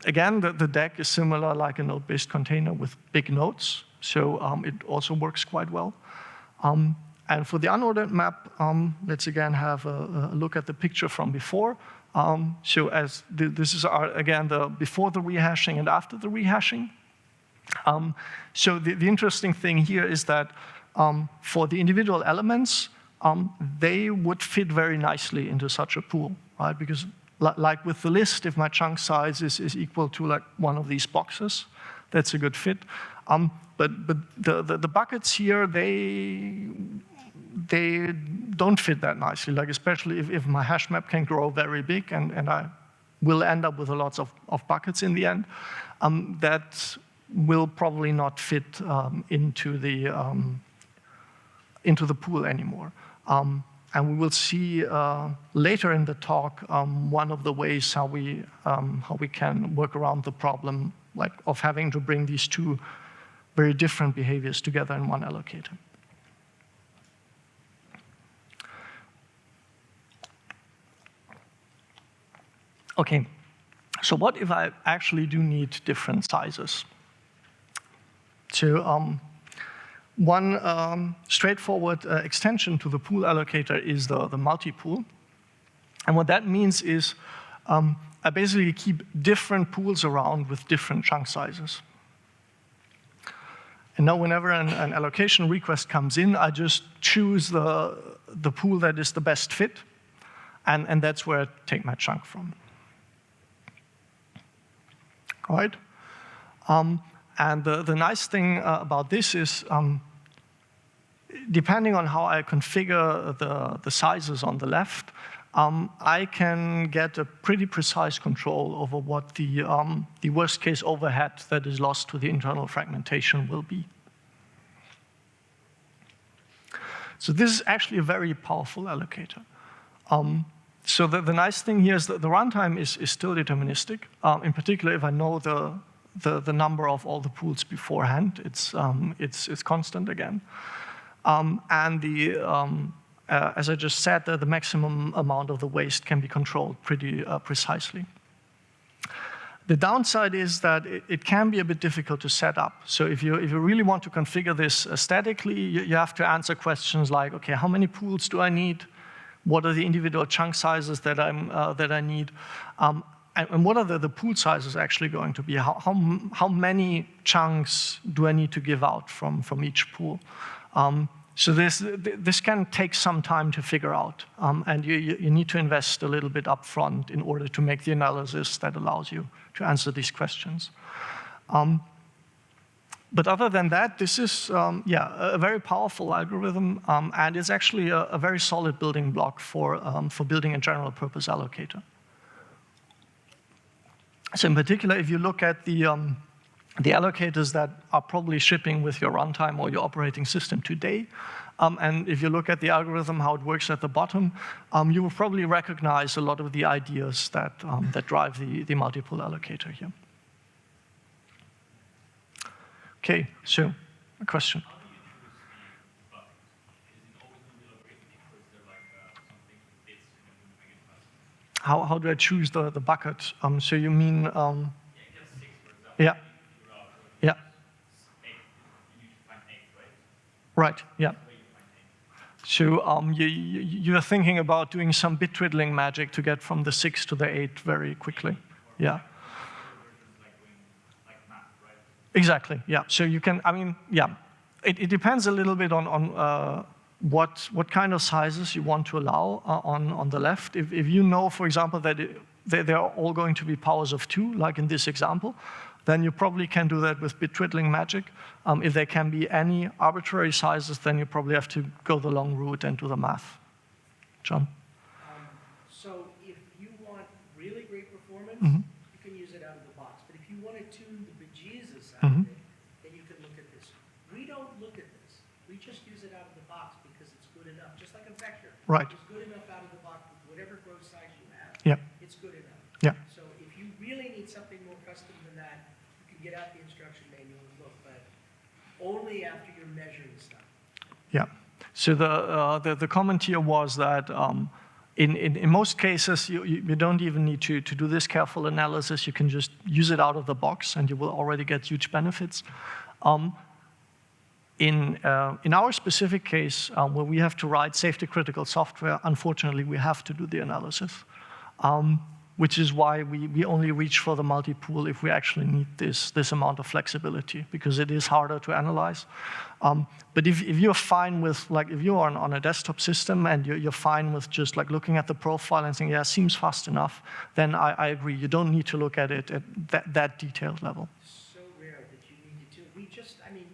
Again, the deck is similar like a node-based container with big nodes, so it also works quite well. And for the unordered map, let's again have a look at the picture from before. So as this is again the before the rehashing and after the rehashing. So the interesting thing here is that for the individual elements, they would fit very nicely into such a pool, right? Because like with the list, if my chunk size is equal to like one of these boxes, that's a good fit. But the buckets here, they don't fit that nicely, like especially if my hash map can grow very big and I will end up with lots of buckets in the end, that will probably not fit into the pool anymore. And we will see later in the talk one of the ways how we can work around the problem like of having to bring these two very different behaviors together in one allocator. Okay, so what if I actually do need different sizes? So one straightforward extension to the pool allocator is the multi-pool. And what that means is I basically keep different pools around with different chunk sizes. And now whenever an allocation request comes in, I just choose the pool that is the best fit, and that's where I take my chunk from. Right? And the nice thing about this is, depending on how I configure the sizes on the left, I can get a pretty precise control over what the worst case overhead that is lost to the internal fragmentation will be. So this is actually a very powerful allocator. So the nice thing here is that the runtime is still deterministic. In particular, if I know the number of all the pools beforehand, it's constant again. And as I just said, the maximum amount of the waste can be controlled pretty precisely. The downside is that it can be a bit difficult to set up. So if you really want to configure this statically, you have to answer questions like, okay, how many pools do I need? What are the individual chunk sizes that I need? And what are the pool sizes actually going to be? How many chunks do I need to give out from each pool? So this can take some time to figure out, and you need to invest a little bit upfront in order to make the analysis that allows you to answer these questions. But other than that, this is a very powerful algorithm, and it's actually a very solid building block for building a general purpose allocator. So in particular, if you look at the allocators that are probably shipping with your runtime or your operating system today, and if you look at the algorithm, how it works at the bottom, you will probably recognize a lot of the ideas that drive the multiple allocator here. Okay, so a question. How do I choose the bucket? So you mean? Yeah. Yeah. Right. Yeah. So you're thinking about doing some bit twiddling magic to get from the 6 to the 8 very quickly. Yeah. Exactly. Yeah. So you can. I mean, yeah. It depends a little bit on what kind of sizes you want to allow on the left. If you know, for example, that they're all going to be powers of 2, like in this example, then you probably can do that with bit twiddling magic. If there can be any arbitrary sizes, then you probably have to go the long route and do the math. John? So if you want really great performance, you can use it out of the box. But if you want to tune the bejesus out of it, then you can look at this. We don't look at this. We just use it out of the box because it's good enough, just like a vector. Right. It's good enough out of the box with whatever growth size you have. Yep. It's good enough. Yeah. So if you really need something more custom than that, you can get out the instruction manual and look, but only after you're measuring stuff. Yeah. So the comment here was that in most cases, you don't even need to do this careful analysis. You can just use it out of the box, and you will already get huge benefits. In our specific case, where we have to write safety-critical software, unfortunately, we have to do the analysis, which is why we only reach for the multi-pool if we actually need this amount of flexibility, because it is harder to analyze. But if you're fine with, like, if you're on a desktop system and you're fine with just like looking at the profile and saying, yeah, seems fast enough, then I agree. You don't need to look at it at that detailed level. So rare that you needed to. I mean,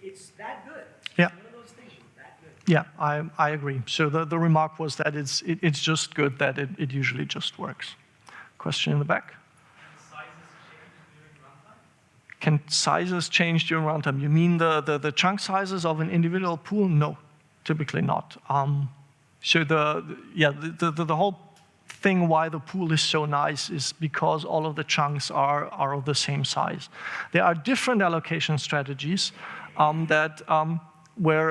it's that good. Yeah. It's one of those things, it's that good. Yeah, I agree. So the remark was that it's just good that it usually just works. Question in the back? Can sizes change during runtime? You mean the chunk sizes of an individual pool? No, typically not. So the whole thing why the pool is so nice is because all of the chunks are of the same size. There are different allocation strategies where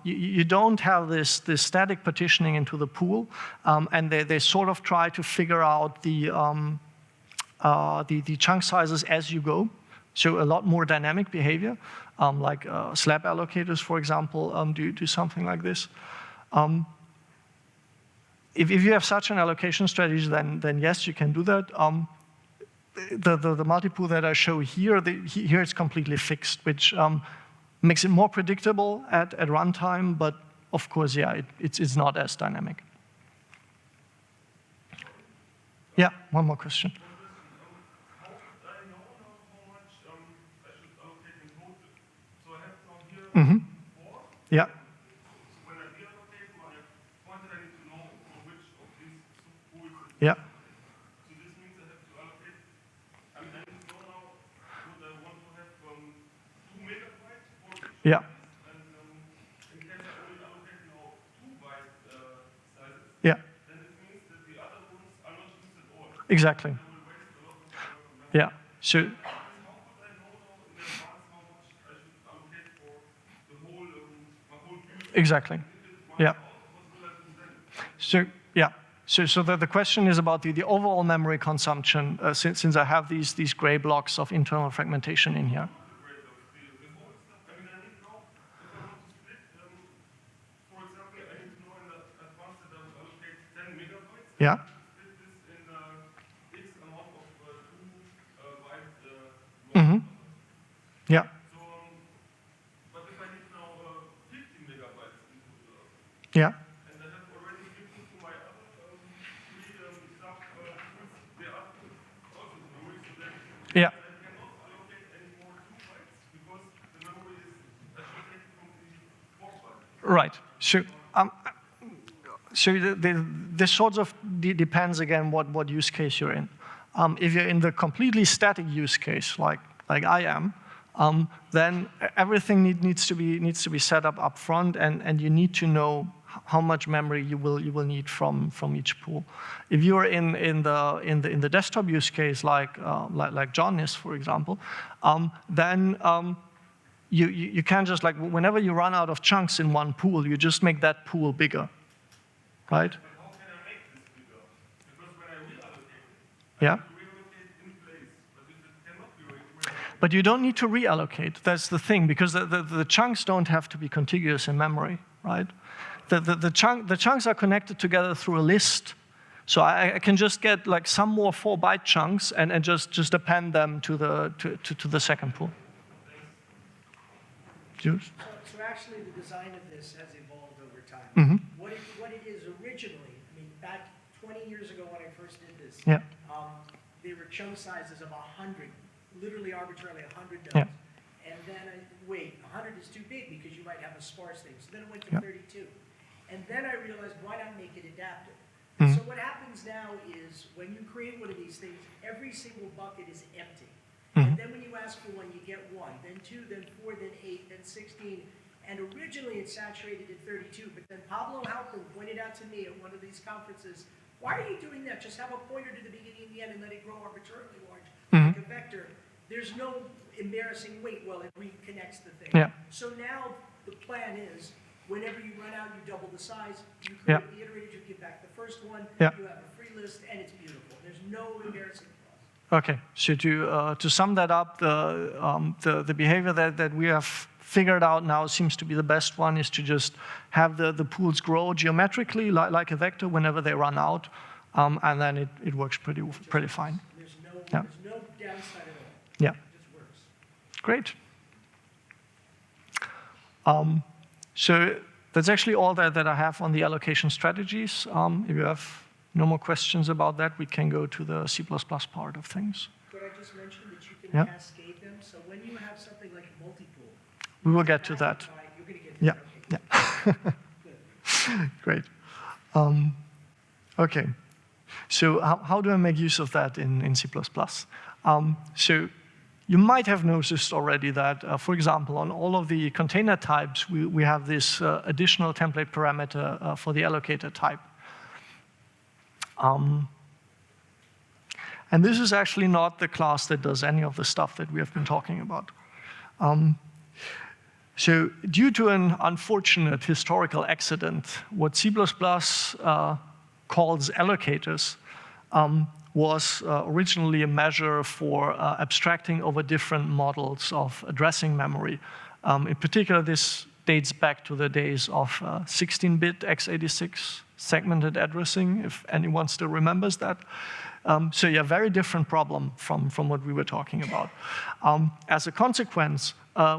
you don't have this static partitioning into the pool, and they sort of try to figure out the chunk sizes as you go. So a lot more dynamic behavior, like slab allocators, for example, do something like this. If you have such an allocation strategy, then yes, you can do that. The multi-pool that I show here, here it's completely fixed, which makes it more predictable at runtime, but of course, yeah, it's not as dynamic. Yeah, one more question. Mm-hmm. Yeah. When I reallocate my pointer, I need to know for which of these pools it's yeah. So this means I have to allocate. I mean, I need to know now would I want to have 2 megabytes for each. Yeah. And in case I only allocate now 2 byte sizes, Yeah. then it means that the other ones are not used at all. Exactly. I will waste a lot of memory. Yeah. So. Exactly. Yeah. So yeah. So the question is about the overall memory consumption, since I have these gray blocks of internal fragmentation in here. Yeah. Mm-hmm. Yeah. Yeah. And I have already given to my other stuff, they are also memory, so then yeah. I cannot allocate any more 2 bytes because the memory is associated from the 4 bytes. Right. So this sort of depends again what use case you're in. If you're in the completely static use case, like I am, then everything needs to be set up front, and you need to know how much memory you will need from each pool. If you're in the desktop use case, like John is, for example, then you can just, like, whenever you run out of chunks in one pool, you just make that pool bigger, right? But how can I make this bigger? Because when I reallocate, Yeah. reallocate in place, but it cannot be reallocate. But you don't need to reallocate. That's the thing, because the chunks don't have to be contiguous in memory, right? The chunks are connected together through a list. So I can just get like some more 4-byte chunks and just append them to the second pool. Juice? So actually, the design of this has evolved over time. Mm-hmm. What it is originally, I mean, back 20 years ago when I first did this, Yeah. There were chunk sizes of 100, literally arbitrarily 100 nodes. Yeah. And then, 100 is too big because you might have a sparse thing. So then it went to Yeah. 32. And then I realized, why not make it adaptive? Mhm. So what happens now is when you create one of these things, every single bucket is empty. Mhm. And then when you ask for one, you get 1, then 2, then 4, then 8, then 16. And originally it's saturated at 32, but then Pablo Halpin pointed out to me at one of these conferences, why are you doing that? Just have a pointer to the beginning and the end and let it grow arbitrarily large, like a vector. There's no embarrassing wait while it reconnects the thing. Yeah. So now the plan is, whenever you run out, you double the size, you Yeah. create the iterator, you give back the first one, Yeah. you have a free list, and it's beautiful. There's no embarrassing clause. Okay, so to sum that up, the behavior that we have figured out now seems to be the best one is to just have the pools grow geometrically like a vector whenever they run out, and then it works pretty fine. There's no, Yeah. there's no downside at all. Yeah, It just works. great. So that's actually all that I have on the allocation strategies. If you have no more questions about that, we can go to the C++ part of things. Could I just mention that you can Yeah. cascade them? So when you have something like a multi-pool, We will get to that. you're going to get to Yeah, that. yeah. Good. Great. Okay, so how do I make use of that in C++? So you might have noticed already that, for example, on all of the container types, we have this additional template parameter for the allocator type. And this is actually not the class that does any of the stuff that we have been talking about. So due to an unfortunate historical accident, what C++ calls allocators was originally a measure for abstracting over different models of addressing memory. In particular, this dates back to the days of 16-bit x86 segmented addressing, if anyone still remembers that. So yeah, very different problem from what we were talking about. As a consequence,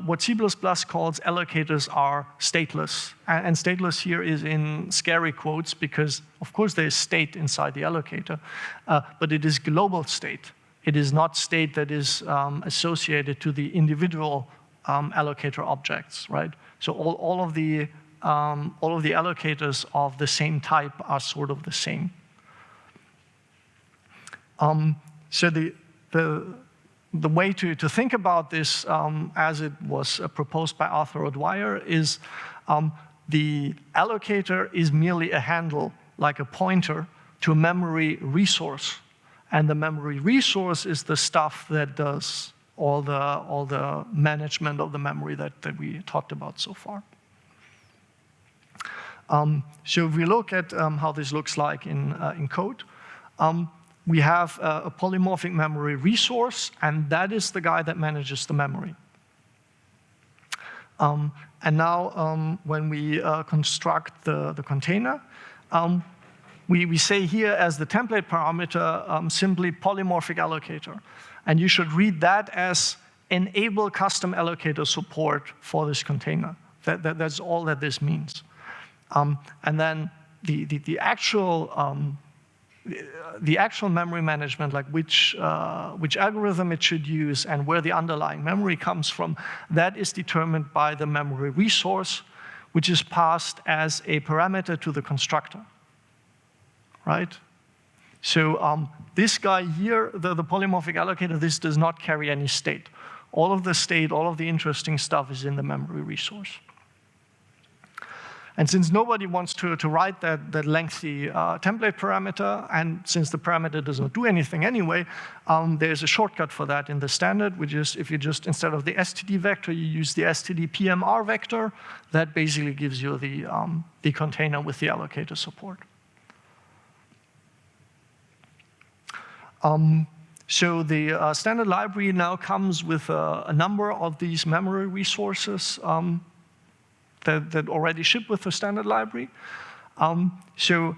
what C++ calls allocators are stateless. And stateless here is in scary quotes because, of course, there is state inside the allocator, but it is global state. It is not state that is associated to the individual allocator objects, right? So all of the allocators of the same type are sort of the same. So the way to think about this, as it was proposed by Arthur O'Dwyer, is the allocator is merely a handle, like a pointer, to a memory resource. And the memory resource is the stuff that does all the management of the memory that we talked about so far. So if we look at how this looks like in code, we have a polymorphic memory resource, and that is the guy that manages the memory. And now when we construct the container, we say here as the template parameter simply polymorphic allocator. And you should read that as enable custom allocator support for this container. That's all that this means. And then the actual memory management, like which algorithm it should use and where the underlying memory comes from, that is determined by the memory resource, which is passed as a parameter to the constructor, right? So this guy here, the polymorphic allocator, this does not carry any state. All of the state, all of the interesting stuff is in the memory resource. And since nobody wants to write that lengthy template parameter, and since the parameter does not do anything anyway, there's a shortcut for that in the standard, which is if you just, instead of the std vector, you use the std PMR vector, that basically gives you the container with the allocator support. So the standard library now comes with a number of these memory resources that already ship with the standard library. So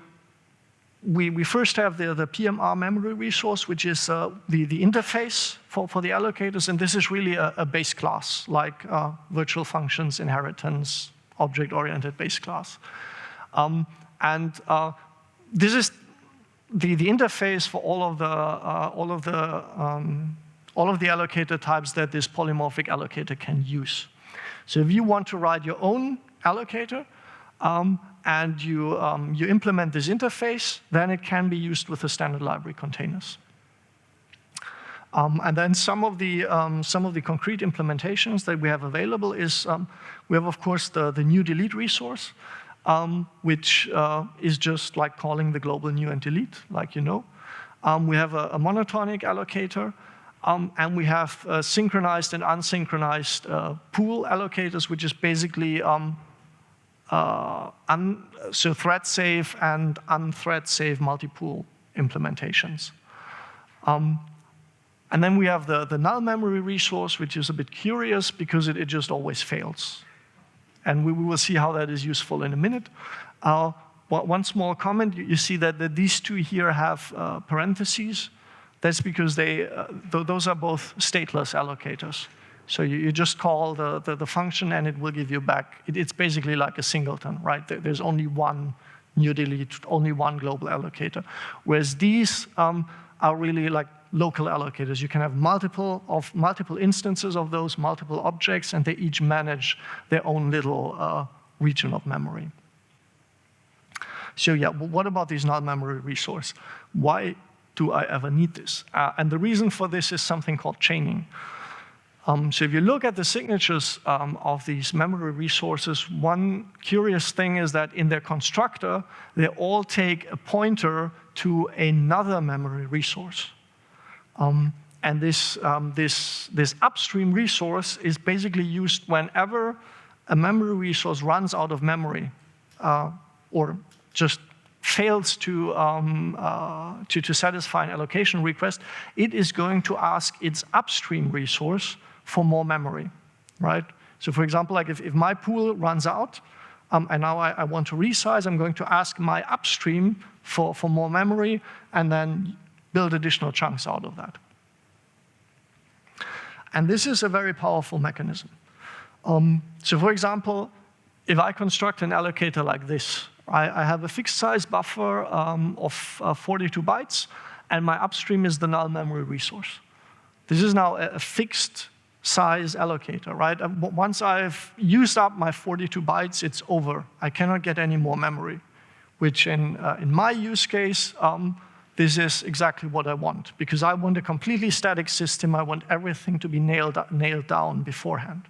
we first have the PMR memory resource, which is the interface for the allocators, and this is really a base class, like virtual functions, inheritance, object-oriented base class. This is the interface for all of the allocator types that this polymorphic allocator can use. So if you want to write your own allocator and you implement this interface, then it can be used with the standard library containers. And then some of the concrete implementations that we have available is we have, of course, the new delete resource, which is just like calling the global new and delete, like you know. We have a monotonic allocator. And we have synchronized and unsynchronized pool allocators, which is basically so thread-safe and unthread-safe multi-pool implementations. And then we have the null memory resource, which is a bit curious because it just always fails. And we will see how that is useful in a minute. One small comment, you see that these two here have parentheses. That's because those are both stateless allocators. So you just call the function and it will give you back. It's basically like a singleton, right? There's only one new delete, only one global allocator. Whereas these are really like local allocators. You can have multiple instances of those, multiple objects, and they each manage their own little region of memory. So yeah, what about this null memory resource? Why do I ever need this? And the reason for this is something called chaining. So if you look at the signatures of these memory resources, one curious thing is that in their constructor, they all take a pointer to another memory resource. And this upstream resource is basically used whenever a memory resource runs out of memory or just fails to satisfy an allocation request. It is going to ask its upstream resource for more memory, right? So for example, like if my pool runs out, and now I want to resize, I'm going to ask my upstream for more memory and then build additional chunks out of that. And this is a very powerful mechanism. So for example, if I construct an allocator like this, I have a fixed size buffer of 42 bytes, and my upstream is the null memory resource. This is now a fixed size allocator, right? Once I've used up my 42 bytes, it's over. I cannot get any more memory, which in my use case, this is exactly what I want, because I want a completely static system. I want everything to be nailed down beforehand.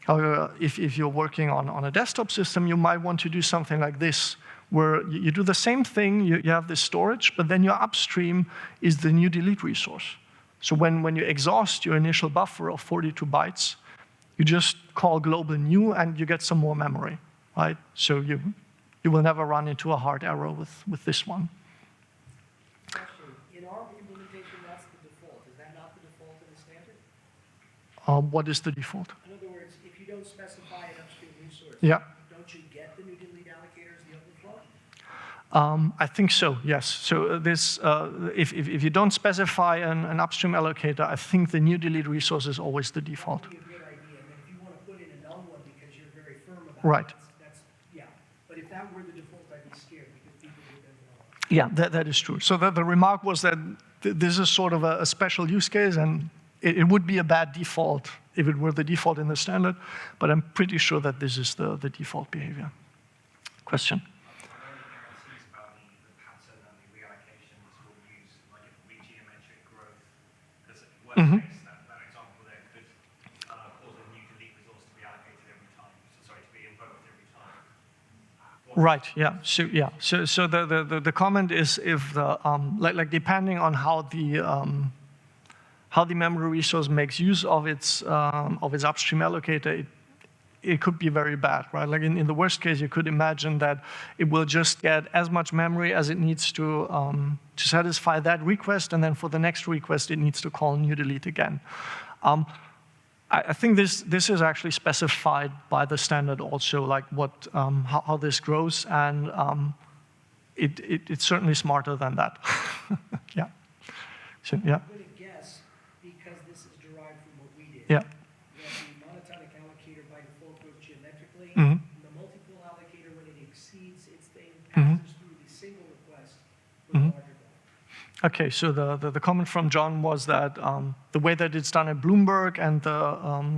However, if you're working on a desktop system, you might want to do something like this, where you do the same thing, you have this storage, but then your upstream is the new delete resource. So when you exhaust your initial buffer of 42 bytes, you just call global new and you get some more memory, right? So you will never run into a hard error with this one. Question. In our implementation, that's the default. Is that not the default in the standard? What is the default? In other words, if you don't specify an upstream resource, Yeah. don't you get the new delete allocators, the overflow? I think so, yes. So this, if you don't specify an upstream allocator, I think the new delete resource is always the default. That would be a good idea. And then if you want to put in a null one because you're very firm about Right. it, yeah. But if that were the default, I'd be scared because people would then know. Yeah, that is true. So the remark was that this is sort of a special use case, and it would be a bad default if it were the default in the standard, but I'm pretty sure that this is the default behavior. Question? Mm-hmm. That example there could cause a new delete resource to be allocated every time. So sorry, to be invoked every time. Right. Yeah. So yeah. So the comment is if the like depending on how the memory resource makes use of its upstream allocator, it could be very bad, right? Like in the worst case, you could imagine that it will just get as much memory as it needs to satisfy that request, and then for the next request, it needs to call new delete again. I think this is actually specified by the standard also, like what how this grows, and it's certainly smarter than that. Yeah. So yeah. I'm going to guess, because this is derived from what we did. Yeah. The monotonic allocator by default goes geometrically. Mm-hmm. The multiple allocator, when it exceeds its thing, Mm-hmm. passes through the single request with a larger block. Okay, so the comment from John was that the way that it's done at Bloomberg, and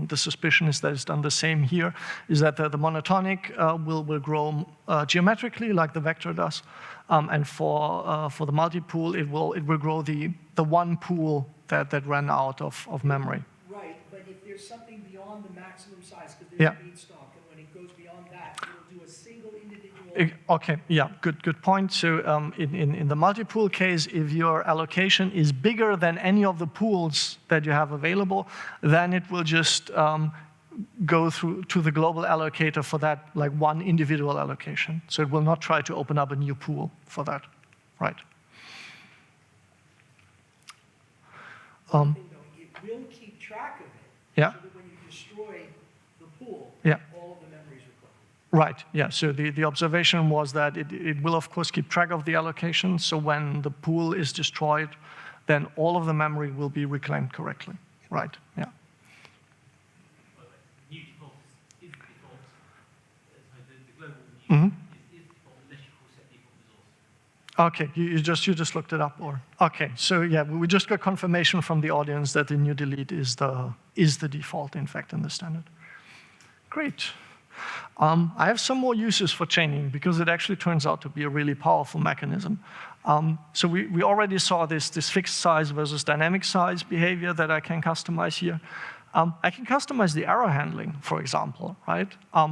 the suspicion is that it's done the same here, is that the monotonic will grow geometrically like the vector does, and for the multi-pool it will grow the one pool that ran out of memory. Right, but if there's something beyond the maximum size, because there's Yeah. a beanstalk, and when it goes beyond that, it'll do a single individual. Okay, yeah, good point. So in the multi-pool case, if your allocation is bigger than any of the pools that you have available, then it will just go through to the global allocator for that like one individual allocation. So it will not try to open up a new pool for that, right? One thing though, it will keep track of it. Yeah. So that when you destroy the pool, Yeah. all of the memories are gone. Right, yeah, so the observation was that it will of course keep track of the allocation, so when the pool is destroyed, then all of the memory will be reclaimed correctly, right, yeah. New default is default. So the global new is default unless you call set default resource. Okay, you just looked it up, or? Okay, so yeah, we just got confirmation from the audience that the new delete is the default, in fact, in the standard. Great. I have some more uses for chaining because it actually turns out to be a really powerful mechanism. So we already saw this fixed size versus dynamic size behavior that I can customize here. I can customize the error handling, for example, right?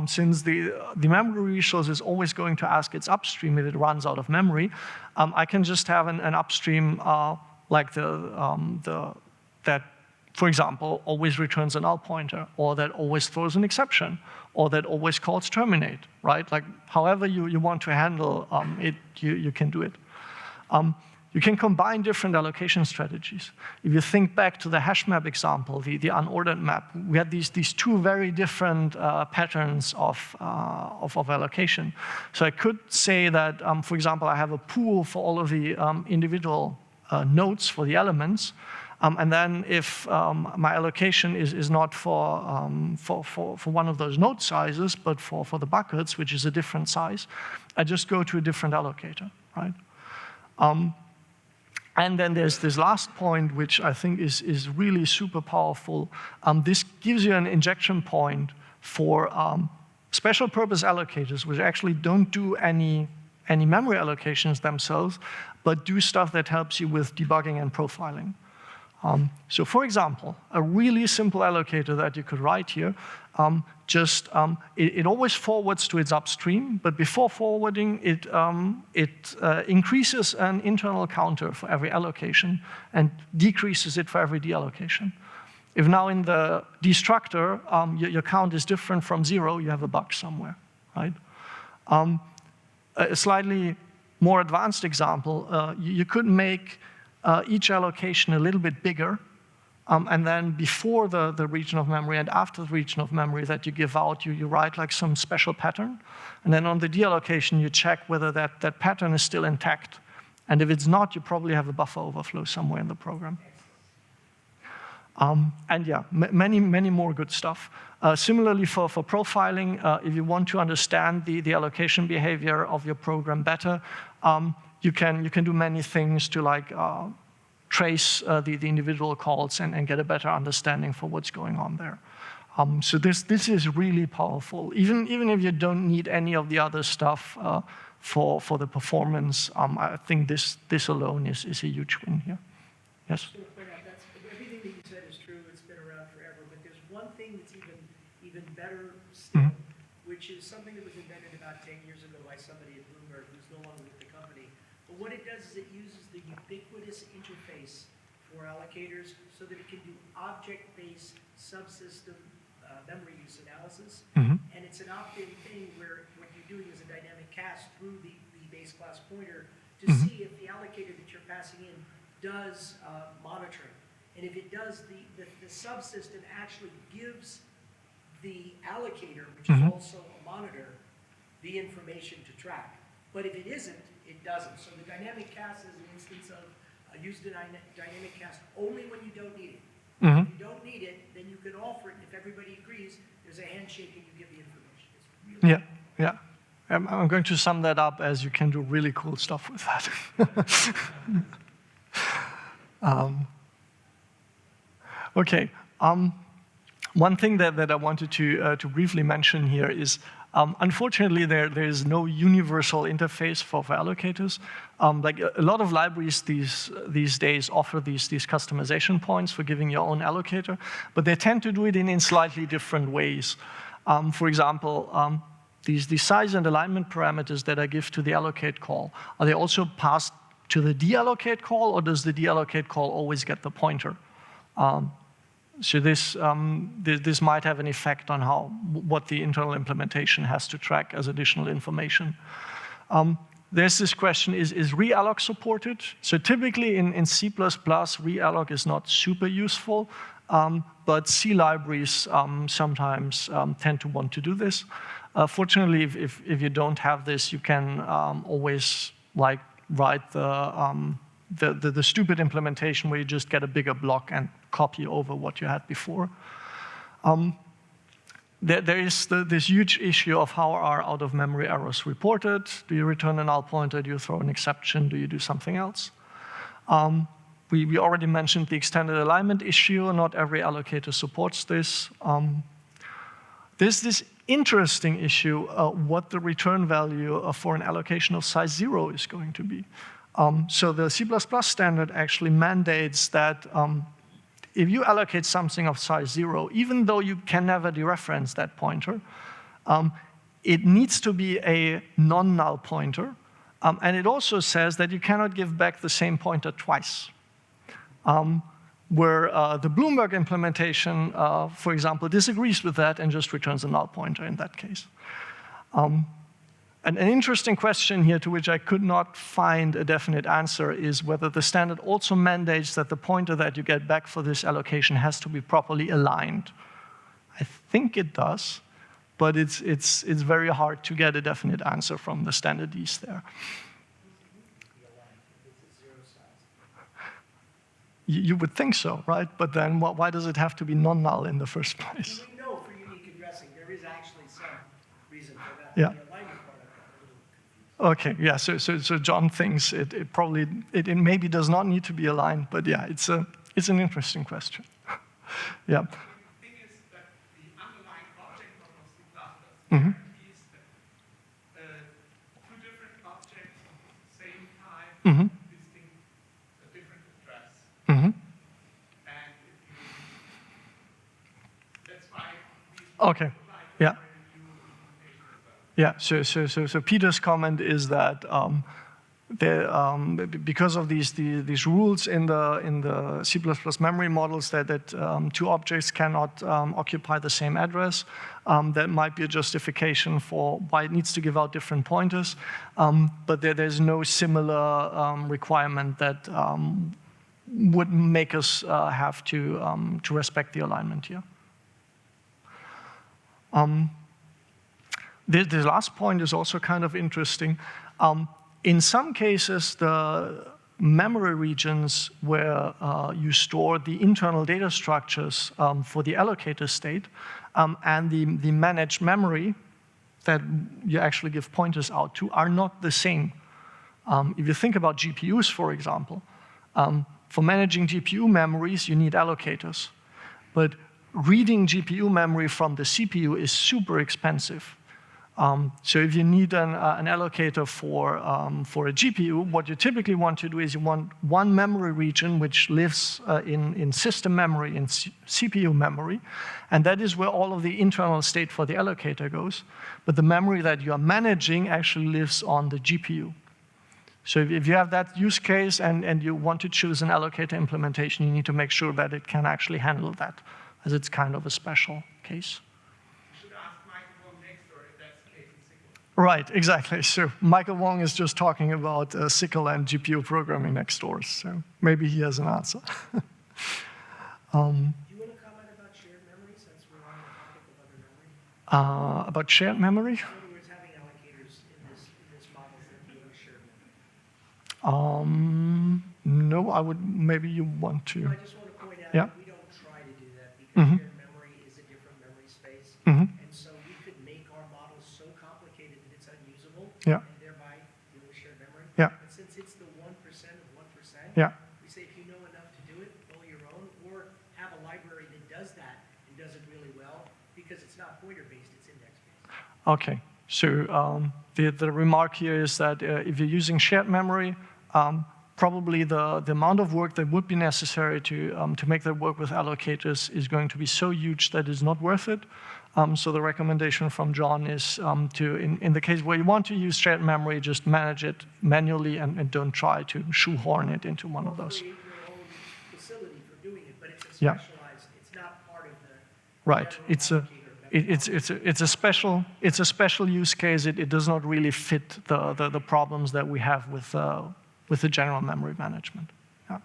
Since the memory resource is always going to ask its upstream if it runs out of memory, I can just have an upstream like that, for example, always returns a null pointer, or that always throws an exception, or that always calls terminate, right? Like however you want to handle it, you can do it. You can combine different allocation strategies. If you think back to the hash map example, the unordered map, we had these two very different patterns of allocation. So I could say that, for example, I have a pool for all of the individual nodes for the elements, and then if my allocation is not for one of those node sizes, but for the buckets, which is a different size, I just go to a different allocator, right? And then there's this last point, which I think is really super powerful. This gives you an injection point for special purpose allocators, which actually don't do any memory allocations themselves, but do stuff that helps you with debugging and profiling. So for example, a really simple allocator that you could write here, it always forwards to its upstream, but before forwarding, it increases an internal counter for every allocation and decreases it for every deallocation. If now in the destructor, your count is different from 0, you have a bug somewhere, right? A slightly more advanced example, you could make each allocation a little bit bigger, and then before the region of memory and after the region of memory that you give out, you write like some special pattern. And then on the deallocation, you check whether that pattern is still intact. And if it's not, you probably have a buffer overflow somewhere in the program. And yeah, many more good stuff. Similarly for profiling, if you want to understand the allocation behavior of your program better, you can do many things to like trace the individual calls and get a better understanding for what's going on there. So this is really powerful. Even if you don't need any of the other stuff for the performance, I think this alone is a huge win here. Yes? Just to point out, everything that you said is true. It's been around forever. But there's one thing that's even better still, which is something that was invented about 10 years ago by somebody at Bloomberg who's no longer with the company. But what it does is it uses the ubiquitous interface for allocators so that it can do object-based subsystem memory use analysis. And it's an opt-in thing where what you're doing is a dynamic cast through the base class pointer to see if the allocator that you're passing in does monitoring. And if it does, the subsystem actually gives the allocator, which is also a monitor, the information to track. But if it isn't, it doesn't. So the dynamic cast is an instance of use the dynamic cast only when you don't need it. If you don't need it, then you can offer it. And if everybody agrees, there's a handshake and you give the information. It's really Yeah. I'm going to sum that up as you can do really cool stuff with that. Okay. One thing that I wanted to briefly mention here is, unfortunately, there is no universal interface for allocators. Like a lot of libraries these days offer these customization points for giving your own allocator, but they tend to do it in slightly different ways. For example, these size and alignment parameters that I give to the allocate call, are they also passed to the deallocate call, or does the deallocate call always get the pointer? So this might have an effect on what the internal implementation has to track as additional information. There's this question, is realloc supported? So typically in C++, realloc is not super useful, but C libraries sometimes tend to want to do this. Fortunately, if you don't have this, you can always like write the stupid implementation where you just get a bigger block and copy over what you had before. There is this huge issue of how are out-of-memory errors reported. Do you return a null pointer? Do you throw an exception? Do you do something else? We already mentioned the extended alignment issue. Not every allocator supports this. There's this interesting issue, what the return value for an allocation of size 0 is going to be. So the C++ standard actually mandates that if you allocate something of size 0, even though you can never dereference that pointer, it needs to be a non-null pointer. And it also says that you cannot give back the same pointer twice. Where the Bloomberg implementation, for example, disagrees with that and just returns a null pointer in that case. And an interesting question here to which I could not find a definite answer is whether the standard also mandates that the pointer that you get back for this allocation has to be properly aligned. I think it does, but it's very hard to get a definite answer from the standardees there. You would think so, right? But then why does it have to be non-null in the first place? We know for unique addressing, there is actually some reason for that. Yeah. The alignment part of that, a little confused. Okay, yeah, so John thinks it maybe does not need to be aligned, but yeah, it's an interesting question. Yeah. The thing is that the underlying object model of C++ guarantees that two different objects at the same time distinct a different address. And that's why these Okay. Yeah. Yeah. So Peter's comment is that because of these rules in the C++ memory models that two objects cannot occupy the same address, that might be a justification for why it needs to give out different pointers. But there's no similar requirement that would make us have to respect the alignment here. The last point is also kind of interesting. In some cases, the memory regions where you store the internal data structures for the allocator state and the managed memory that you actually give pointers out to are not the same. If you think about GPUs, for example, for managing GPU memories, you need allocators. But reading GPU memory from the CPU is super expensive. So if you need an allocator for a GPU, what you typically want to do is you want one memory region which lives in system memory, in CPU memory, and that is where all of the internal state for the allocator goes. But the memory that you are managing actually lives on the GPU. So if you have that use case and you want to choose an allocator implementation, you need to make sure that it can actually handle that, as it's kind of a special case. Right, exactly. So Michael Wong is just talking about SYCL and GPU programming next door, so maybe he has an answer. Do you want to comment about shared memory, since we're on the topic of other memory? About shared memory? In other words, having allocators in this model that deal with shared memory. No, I would, maybe you want to. I just want to point out Yeah. that we don't try to do that because shared memory is a different memory space. And so we could make our models so complicated that it's unusable, Yeah. and thereby deal with shared memory. Yeah. But since it's the 1% of 1%, Yeah. we say if you know enough to do it, build your own, or have a library that does that and does it really well, because it's not pointer-based, it's index-based. Okay, so the remark here is that if you're using shared memory, probably the amount of work that would be necessary to make that work with allocators is going to be so huge that it's not worth it. So the recommendation from John is in the case where you want to use shared memory, just manage it manually and don't try to shoehorn it into one of those. Create your own facility for doing it, but it's a Yeah. specialized, it's not part of the Right. general It's a allocator it's a special use case. It does not really fit the problems that we have with the general memory management. Yeah.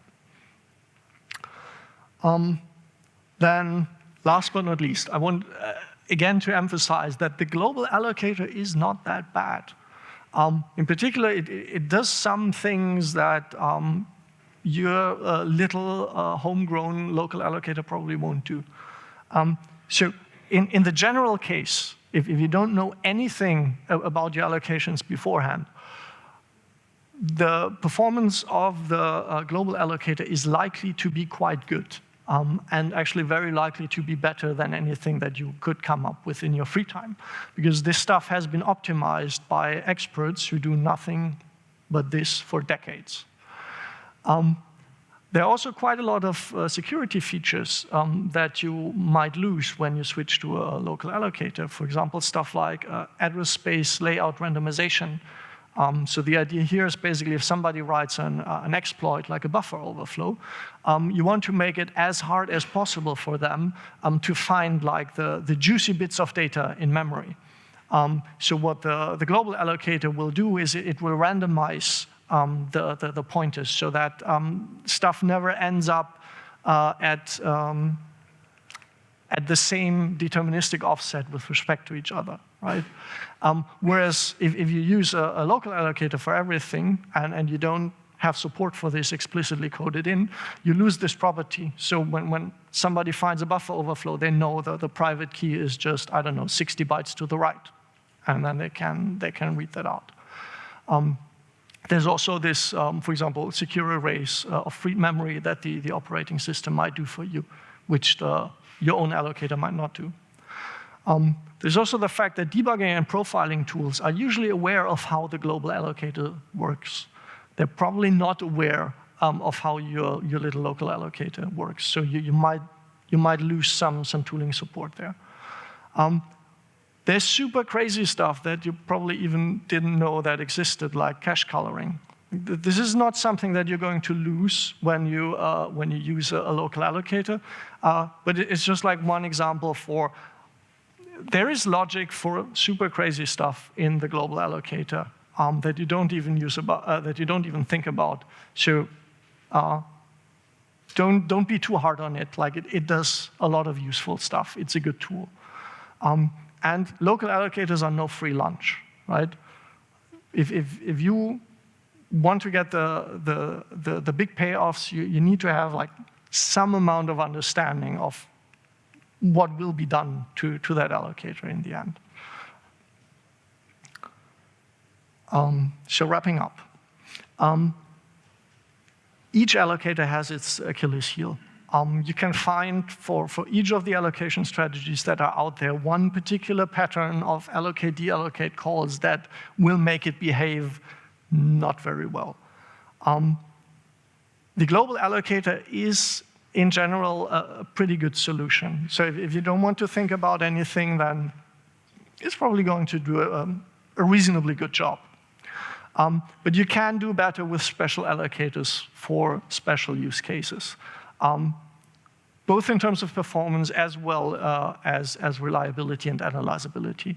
Then, last but not least, I want again to emphasize that the global allocator is not that bad. In particular, it does some things that your little homegrown local allocator probably won't do. So in the general case, if you don't know anything about your allocations beforehand, the performance of the global allocator is likely to be quite good, and actually very likely to be better than anything that you could come up with in your free time, because this stuff has been optimized by experts who do nothing but this for decades. There are also quite a lot of security features that you might lose when you switch to a local allocator. For example, stuff like address space layout randomization. So the idea here is basically if somebody writes an exploit like a buffer overflow, you want to make it as hard as possible for them to find like the juicy bits of data in memory. So what the global allocator will do is it will randomize the pointers so that stuff never ends up at the same deterministic offset with respect to each other, right? Whereas if you use a local allocator for everything and you don't have support for this explicitly coded in, you lose this property. So when somebody finds a buffer overflow, they know that the private key is just, I don't know, 60 bytes to the right. And then they can read that out. There's also this, for example, secure erase of free memory that the operating system might do for you, which your own allocator might not do. There's also the fact that debugging and profiling tools are usually aware of how the global allocator works. They're probably not aware of how your little local allocator works. So you might lose some tooling support there. There's super crazy stuff that you probably even didn't know that existed, like cache coloring. This is not something that you're going to lose when you use a local allocator, but it's just like one example for there is logic for super crazy stuff in the global allocator that you don't even that you don't even think about. So don't be too hard on it. Like it does a lot of useful stuff. It's a good tool. And local allocators are no free lunch, right? If you want to get the big payoffs, you need to have like some amount of understanding of what will be done to that allocator in the end. So wrapping up. Each allocator has its Achilles heel. You can find for each of the allocation strategies that are out there one particular pattern of allocate, deallocate calls that will make it behave not very well. The global allocator is, in general, a pretty good solution. So if you don't want to think about anything, then it's probably going to do a reasonably good job. But you can do better with special allocators for special use cases. Both in terms of performance as well as reliability and analyzability.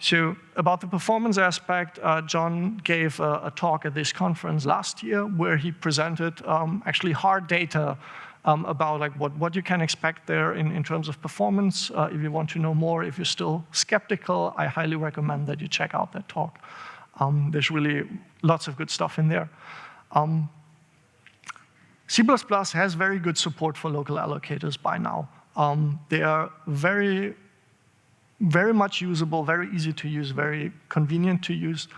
So about the performance aspect, John gave a talk at this conference last year where he presented actually hard data about like what you can expect there in terms of performance. If you want to know more, if you're still skeptical, I highly recommend that you check out that talk. There's really lots of good stuff in there. C++ has very good support for local allocators by now. They are very, very much usable, very easy to use, very convenient to use.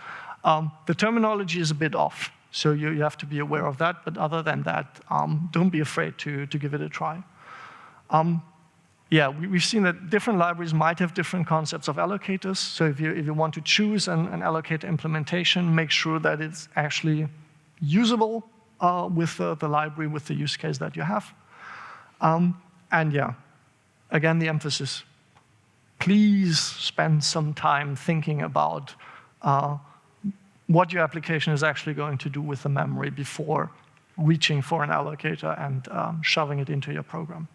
The terminology is a bit off, so you have to be aware of that. But other than that, don't be afraid to give it a try. Yeah, we've seen that different libraries might have different concepts of allocators. So if you want to choose an allocator implementation, make sure that it's actually usable with the library, with the use case that you have. And yeah, again, the emphasis. Please spend some time thinking about what your application is actually going to do with the memory before reaching for an allocator and shoving it into your program.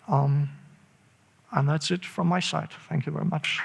And that's it from my side. Thank you very much.